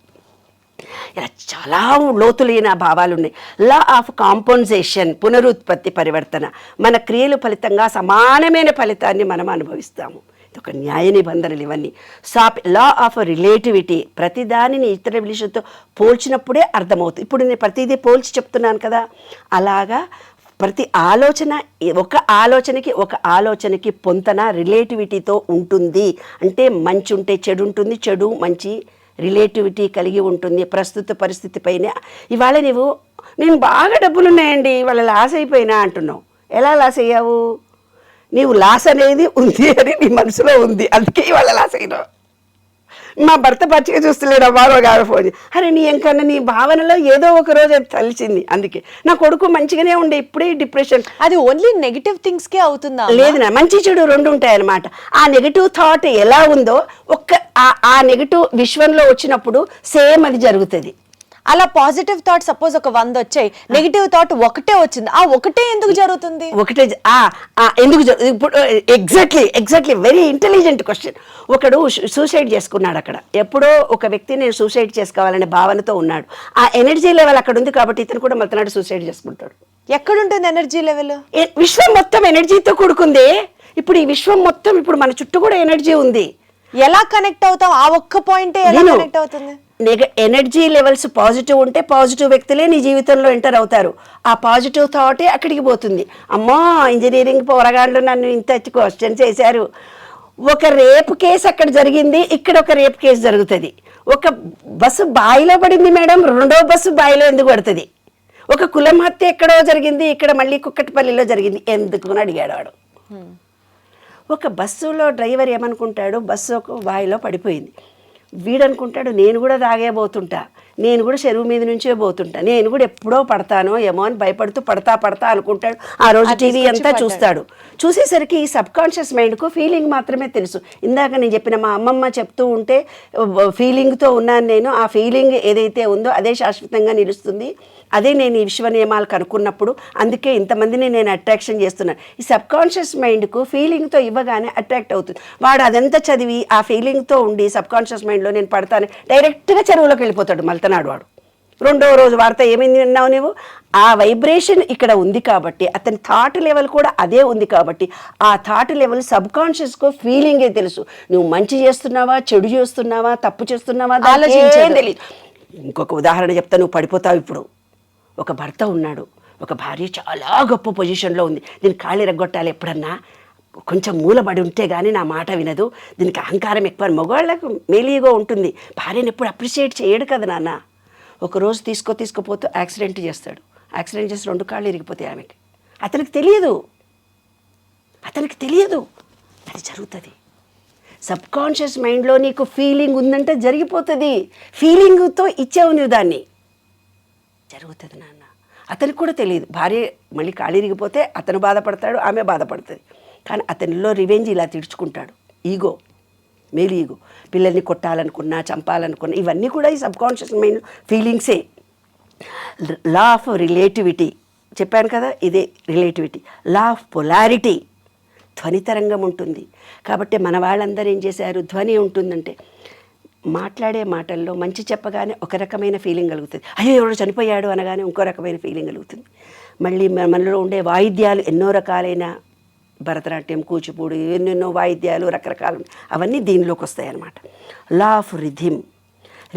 ఇలా చాలా లోతులైన భావాలు ఉన్నాయి. లా ఆఫ్ కాంపన్సేషన్, పునరుత్పత్తి, పరివర్తన. మన క్రియలు ఫలితంగా సమానమైన ఫలితాన్ని మనం అనుభవిస్తాము. ఇది ఒక న్యాయ నిబంధనలు ఇవన్నీ. లా ఆఫ్ రిలేటివిటీ, ప్రతిదానిని ఇతర విషయంతో పోల్చినప్పుడే అర్థమవుతుంది. ఇప్పుడు నేను ప్రతిదీ పోల్చి చెప్తున్నాను కదా, అలాగా ప్రతి ఆలోచన ఒక ఆలోచనకి పొంతన రిలేటివిటీతో ఉంటుంది. అంటే మంచి ఉంటే చెడు ఉంటుంది, చెడు మంచి రిలేటివిటీ కలిగి ఉంటుంది ప్రస్తుత పరిస్థితి పైన. ఇవాళ నేను బాగా డబ్బులు ఉన్నాయండి, ఇవాళ లాస్ అయిపోయినా అంటున్నావు. ఎలా లాస్ అయ్యావు? నీవు లాస్ అనేది ఉంది అని నీ మనసులో ఉంది, అందుకే ఇవాళ లాస్ అయినావు. మా భర్త పచ్చిగా చూస్తలేడు అవ్వారో గారు ఫోన్ అరే నీ ఎంకన్నా నీ భావనలో ఏదో ఒక రోజు అది తెలిసింది. అందుకే నా కొడుకు మంచిగానే ఉండే, ఇప్పుడే డిప్రెషన్. అది ఓన్లీ నెగిటివ్ థింగ్స్ కే అవుతుందా? లేదు నా మంచి చెడు రెండు ఉంటాయి అన్నమాట. ఆ నెగిటివ్ థాట్ ఎలా ఉందో ఆ నెగిటివ్ విశ్వంలో వచ్చినప్పుడు సేమ్ అది జరుగుతుంది. అలా పాజిటివ్ థాట్ సపోజ్ ఒక 100 వచ్చాయి, నెగిటివ్ థాట్ ఒకటే వచ్చింది, ఆ ఒకటే ఎందుకు జరుగుతుంది? ఒకటే ఎందుకు ఇప్పుడు ఎగ్జాక్ట్లీ వెరీ ఇంటెలిజెంట్ క్వశ్చన్. ఒకడు సూసైడ్ చేసుకున్నాడు అక్కడ. ఎప్పుడో ఒక వ్యక్తి నేను సూసైడ్ చేసుకోవాలనే భావనతో ఉన్నాడు. ఆ ఎనర్జీ లెవెల్ అక్కడ ఉంది కాబట్టి ఇతను కూడా మతనాడు సూసైడ్ చేసుకుంటాడు. ఎక్కడుంటుంది ఎనర్జీ లెవెల్? విశ్వం మొత్తం ఎనర్జీతో కూడుకుంది. ఇప్పుడు ఈ విశ్వం మొత్తం ఇప్పుడు మన చుట్టూ కూడా ఎనర్జీ ఉంది. ఎలా కనెక్ట్ అవుతాం? ఆ ఒక్క పాయింటే ఎలా కనెక్ట్ అవుతుంది? ఎనర్జీ లెవెల్స్ పాజిటివ్ ఉంటే పాజిటివ్ వ్యక్తులే నీ జీవితంలో ఎంటర్ అవుతారు. ఆ పాజిటివ్ థాటే అక్కడికి పోతుంది. అమ్మో ఇంజనీరింగ్ పోరగాళ్ళు నన్ను ఇంత క్వశ్చన్ చేశారు. ఒక రేప్ కేసు అక్కడ జరిగింది, ఇక్కడ ఒక రేప్ కేసు జరుగుతుంది. ఒక బస్సు బాయిలో పడింది మేడం, రెండో బస్సు బాయిలో ఎందుకు పడుతుంది? ఒక కులం హత్య ఎక్కడో జరిగింది, ఇక్కడ మళ్ళీ కుక్కటిపల్లిలో జరిగింది, ఎందుకు అని అడిగాడు వాడు. ఒక బస్సులో డ్రైవర్ ఏమనుకుంటాడు, బస్సు ఒక బాయిలో పడిపోయింది. వీడనుకుంటాడు నేను కూడా తాగేబోతుంటా, నేను కూడా చెరువు మీద నుంచే పోతుంటా, నేను కూడా ఎప్పుడో పడతానో ఏమో అని భయపడుతూ పడతా అనుకుంటాడు. ఆ రోజు టీవీ అంతా చూస్తాడు. చూసేసరికి ఈ సబ్ కాన్షియస్ మైండ్కు ఫీలింగ్ మాత్రమే తెలుసు. ఇందాక నేను చెప్పిన మా అమ్మమ్మ చెప్తూ ఉంటే ఫీలింగ్తో ఉన్నాను నేను, ఆ ఫీలింగ్ ఏదైతే ఉందో అదే శాశ్వతంగా నిలుస్తుంది, అదే నేను ఈ విశ్వ నియమాలు కనుక్కున్నప్పుడు, అందుకే ఇంతమందిని నేను అట్రాక్షన్ చేస్తున్నాను. ఈ సబ్ కాన్షియస్ మైండ్కు ఫీలింగ్తో ఇవ్వగానే అట్రాక్ట్ అవుతుంది. వాడు అదంతా చదివి ఆ ఫీలింగ్తో ఉండి సబ్ కాన్షియస్ మైండ్లో నేను పడతాను డైరెక్ట్గా చెరువులోకి వెళ్ళిపోతాడు మల్తనాడు వాడు. రెండో రోజు వార్త ఏమైంది విన్నావు నువ్వు? ఆ వైబ్రేషన్ ఇక్కడ ఉంది కాబట్టి, అతని థాట్ లెవెల్ కూడా అదే ఉంది కాబట్టి, ఆ థాట్ లెవెల్ సబ్ కాన్షియస్కు ఫీలింగే తెలుసు. నువ్వు మంచి చేస్తున్నావా, చెడు చేస్తున్నావా, తప్పు చేస్తున్నావా తెలియదు. ఇంకొక ఉదాహరణ చెప్తా, నువ్వు పడిపోతావు. ఇప్పుడు ఒక భర్త ఉన్నాడు, ఒక భార్య చాలా గొప్ప పొజిషన్లో ఉంది, దీన్ని కాళ్ళు ఎరగొట్టాలి, ఎప్పుడన్నా కొంచెం మూలబడి ఉంటే కానీ నా మాట వినదు, దీనికి అహంకారం ఎక్కువ. మగవాళ్ళకు మేలీగో ఉంటుంది, భార్యను ఎప్పుడు అప్రిషియేట్ చేయడు కదా నాన్న. ఒకరోజు తీసుకుపోతూ యాక్సిడెంట్ చేస్తాడు. యాక్సిడెంట్ చేసి 2 కాళ్ళు ఇరిగిపోతాయి ఆమెకి. అతనికి తెలియదు అది జరుగుతుంది. సబ్ కాన్షియస్ మైండ్లో నీకు ఫీలింగ్ ఉందంటే జరిగిపోతుంది. ఫీలింగ్తో ఇచ్చావు నువ్వు దాన్ని, జరుగుతుంది నాన్న. అతనికి కూడా తెలియదు. భార్య మళ్ళీ కాళ్ళు ఇరిగిపోతే అతను బాధపడతాడు, ఆమె బాధపడుతుంది. కానీ అతనిలో రివెంజ్ ఇలా తీర్చుకుంటాడు. ఈగో, మేలు ఈగో. పిల్లల్ని కొట్టాలనుకున్నా, చంపాలనుకున్నా, ఇవన్నీ కూడా ఈ సబ్ కాన్షియస్ మైండ్ ఫీలింగ్సే. లా ఆఫ్ రిలేటివిటీ చెప్పాను కదా, ఇదే రిలేటివిటీ. లా ఆఫ్ పొలారిటీ, ధ్వని తరంగం ఉంటుంది. కాబట్టి మన వాళ్ళందరూ ఏం చేశారు, ధ్వని ఉంటుందంటే మాట్లాడే మాటల్లో మంచి చెప్పగానే ఒక రకమైన ఫీలింగ్ కలుగుతుంది. అయ్యో ఎవడో చనిపోయాడు అనగానే ఇంకో రకమైన ఫీలింగ్ కలుగుతుంది. మళ్ళీ మనలో ఉండే వాయిద్యాలు ఎన్నో రకాలైన, భరతనాట్యం, కూచిపూడి, ఎన్నెన్నో వాయిద్యాలు రకరకాలు, అవన్నీ దీనిలోకి వస్తాయి అన్నమాట. లా ఆఫ్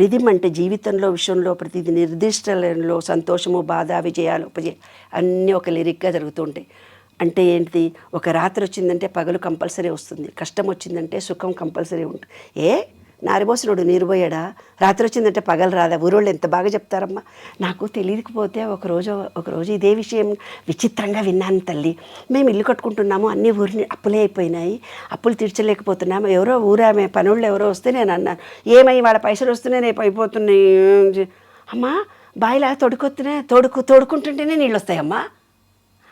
రిథిమ్ అంటే జీవితంలో విషయంలో ప్రతిదీ నిర్దిష్ట లయంలో సంతోషము, బాధ, విజయాలు, ఉపజయాలు అన్నీ ఒక లిరిక్గా జరుగుతూ ఉంటాయి. అంటే ఏంటి, ఒక రాత్రి వచ్చిందంటే పగలు కంపల్సరీ వస్తుంది, కష్టం వచ్చిందంటే సుఖం కంపల్సరీ ఉంటుంది. నారిబోసినోడు నీరుపోయాడా, రాత్రి వచ్చిందంటే పగలు రాదా? ఊరోళ్ళు ఎంత బాగా చెప్తారమ్మా. నాకు తెలియకపోతే ఒకరోజు ఇదే విషయం విచిత్రంగా విన్నాను తల్లి. మేము ఇల్లు కట్టుకుంటున్నాము, అన్ని ఊరిని అప్పులే అయిపోయినాయి, అప్పులు తీర్చలేకపోతున్నాము. ఎవరో ఊరామె పనుళ్ళు ఎవరో వస్తే నేను అన్నాను, ఏమై వాళ్ళ పైసలు వస్తున్నాయి, రేపు అయిపోతున్నాయి అమ్మా. బాయిలా తోడుకుంటుంటేనే నీళ్ళు వస్తాయమ్మా.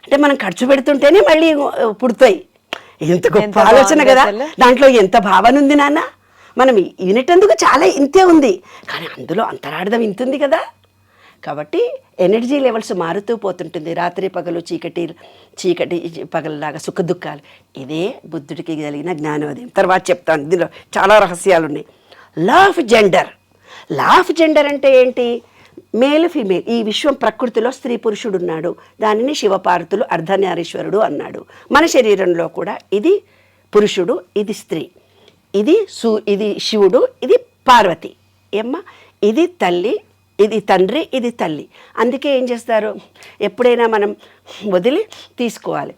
అంటే మనం ఖర్చు పెడుతుంటేనే మళ్ళీ పుడతాయి. ఎంత గొప్ప ఆలోచన కదా, దాంట్లో ఎంత భావన ఉంది నాన్న. మనం వినేటందుకు చాలా ఇంతే ఉంది, కానీ అందులో అంతరార్థం ఇంతుంది కదా. కాబట్టి ఎనర్జీ లెవెల్స్ మారుతూ పోతుంటుంది. రాత్రి పగలు, చీకటి పగలలాగా సుఖ దుఃఖాలు. ఇదే బుద్ధుడికి కలిగిన జ్ఞానోదయం. తర్వాత చెప్తాను, దీనిలో చాలా రహస్యాలు ఉన్నాయి. లా ఆఫ్ జెండర్ అంటే ఏంటి? Male female. ఈ విశ్వం ప్రకృతిలో స్త్రీ పురుషుడు ఉన్నాడు, దానిని శివపార్వతులు అర్ధనారీశ్వరుడు అన్నాడు. మన శరీరంలో కూడా ఇది పురుషుడు, ఇది స్త్రీ, ఇది శివుడు, ఇది పార్వతి. ఏమ్మా, ఇది తల్లి, ఇది తండ్రి, ఇది తల్లి. అందుకే ఏం చేస్తారు, ఎప్పుడైనా మనం వదిలి తీసుకోవాలి.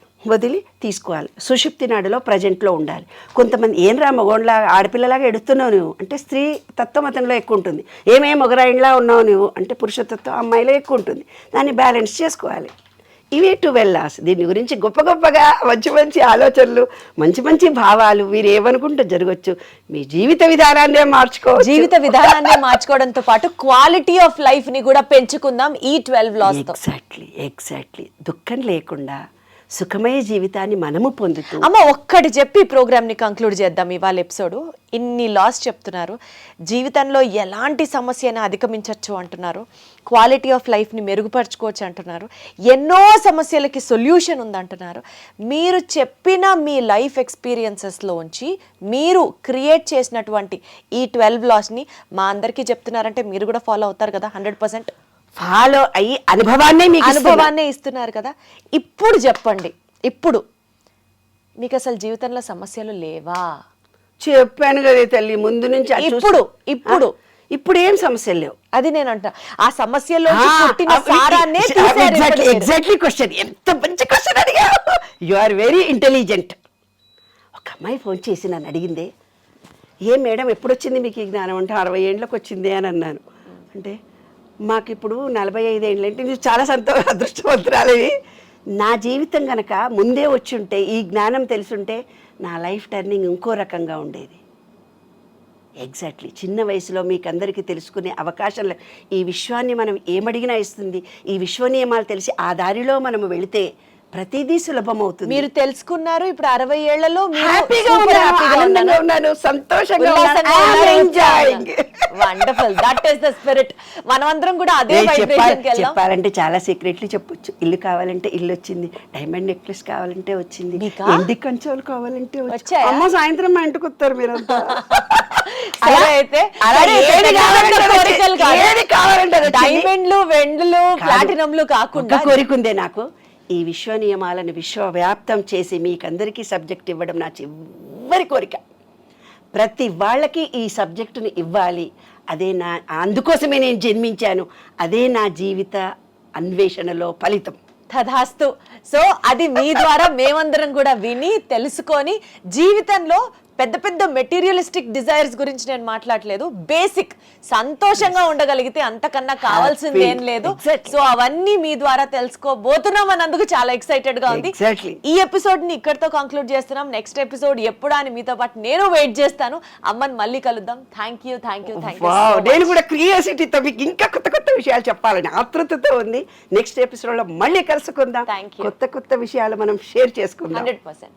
సుషుప్తి నాడులో ప్రజెంట్లో ఉండాలి. కొంతమంది ఏం రా మగోళ్ళలాగా ఆడపిల్లలాగా ఎడుతున్నావు నువ్వు అంటే స్త్రీ తత్వం అతనిలో ఎక్కువ ఉంటుంది. మొగరాయిలా ఉన్నావు నువ్వు అంటే పురుషతత్వం అమ్మాయిలో ఎక్కువ ఉంటుంది. దాన్ని బ్యాలెన్స్ చేసుకోవాలి. ఇవే 12 లాస్. దీని గురించి గొప్ప గొప్పగా మంచి మంచి ఆలోచనలు, మంచి మంచి భావాలు మీరు ఏమనుకుంటే జరగచ్చు. మీ జీవిత విధానాన్నే మార్చుకోవచ్చు. జీవిత విధానాన్ని మార్చుకోవడంతో పాటు క్వాలిటీ ఆఫ్ లైఫ్ ని కూడా పెంచుకుందాం ఈ 12 లాస్ తో. ఎగ్జాక్ట్లీ దుఃఖం లేకుండా సుఖమయ జీవితాన్ని మనము పొందుతూ. అమ్మ ఒక్కటి చెప్పి ప్రోగ్రామ్ ని కంక్లూడ్ చేద్దాం ఇవాళ ఎపిసోడ్. ఇన్ని లాస్ చెప్తున్నారు, జీవితంలో ఎలాంటి సమస్యను అధిగమించవచ్చు అంటున్నారు, క్వాలిటీ ఆఫ్ లైఫ్ని మెరుగుపరచుకోవచ్చు అంటున్నారు, ఎన్నో సమస్యలకి సొల్యూషన్ ఉందంటున్నారు. మీరు చెప్పిన మీ లైఫ్ ఎక్స్పీరియన్సెస్లోంచి మీరు క్రియేట్ చేసినటువంటి ఈ 12 లాస్ని మా అందరికీ చెప్తున్నారంటే మీరు కూడా ఫాలో అవుతారు కదా 100%. ఫాలో అయ్యి అనుభవాన్నే ఇస్తున్నారు కదా. ఇప్పుడు చెప్పండి, ఇప్పుడు మీకు అసలు జీవితంలో సమస్యలు లేవా? చెప్పాను కదా తల్లి ముందు నుంచి. ఇప్పుడు ఏం సమస్యలు లేవు. అది నేను అంటా, ఆ సమస్యలో ఎగ్జాక్ట్లీ క్వశ్చన్. ఎంత మంచి క్వశ్చన్ అడిగా. You are very intelligent. ఒక అమ్మాయి ఫోన్ చేసి నన్ను అడిగిందే, ఏం మేడం ఎప్పుడు వచ్చింది మీకు ఈ జ్ఞానం అంటే 60 ఏళ్ళకి వచ్చింది అని అన్నాను. అంటే మాకు ఇప్పుడు 45 ఏళ్ళు అంటే నువ్వు చాలా అదృష్టవంతురాలివి. నా జీవితం కనుక ముందే వచ్చి ఉంటే, ఈ జ్ఞానం తెలుసుంటే నా లైఫ్ టర్నింగ్ ఇంకో రకంగా ఉండేది. ఎగ్జాక్ట్లీ చిన్న వయసులో మీకు అందరికీ తెలుసుకునే అవకాశం. ఈ విశ్వాన్ని మనం ఏమడిగినా ఇస్తుంది. ఈ విశ్వ నియమాలు తెలిసి ఆ దారిలో మనం వెళితే ప్రతిదీ సులభం అవుతుంది. మీరు తెలుసుకున్నారు. ఇప్పుడు 60 ఏళ్లలో ఉన్నాను, సంతోషంగా wonderful. That is the spirit. మనమందరం కూడా అదే వైబ్రేషన్ కి వెళ్దాం. చెప్పాలంటే చాలా సీక్రెట్లు చెప్పొచ్చు. ఇల్లు కావాలంటే ఇల్లు వచ్చింది, డైమండ్ నెక్లెస్ కావాలంటే వచ్చింది, ఎండి కంచోలు కావాలంటే వచ్చాయి. అమ్మ సాయంత్రం మా ఇంటికి వస్తారు మీరంతా. డైమండ్లు, వెండ్లు, ప్లాటినంలు కాకుండా కోరికుందే నాకు. ఈ విశ్వ నియమాలను విశ్వవ్యాప్తం చేసి మీకందరికీ సబ్జెక్ట్ ఇవ్వడం నా చివరి కోరిక. ప్రతి వాళ్ళకి ఈ సబ్జెక్టుని ఇవ్వాలి. అదే అందుకోసమే నేను జన్మించాను. అదే నా జీవిత అన్వేషణలో ఫలితం. తథాస్తు. సో అది మీ ద్వారా మేమందరం కూడా విని తెలుసుకొని జీవితంలో పెద్ద పెద్ద మెటీరియలిస్టిక్ డిజైర్స్ గురించి నేను మాట్లాడలేదు. బేసిక్ సంతోషంగా ఉండగలిగితే అంతకన్నా కావాల్సింది ఏం లేదు. సో అవన్నీ మీ ద్వారా తెలుసుకోబోతున్నాం అన్నందుకు చాలా ఎక్సైటెడ్ గా ఉంది. ఈ ఎపిసోడ్ ని ఇక్కడితో కంక్లూడ్ చేస్తున్నాం. నెక్స్ట్ ఎపిసోడ్ ఎప్పుడా అని మీతో పాటు నేను వెయిట్ చేస్తాను. అమ్మని మళ్ళీ కలుద్దాం. Thank you. నేను కూడా క్రియాసిటీతో మీకు ఇంకా కొత్త కొత్త విషయాలు చెప్పాలని ఆతృతతో ఉంది. నెక్స్ట్ ఎపిసోడ్ లో మళ్ళీ కలుసుకుందాం. కొత్త కొత్త విషయాలు మనం షేర్ చేసుకుందాం. 100%.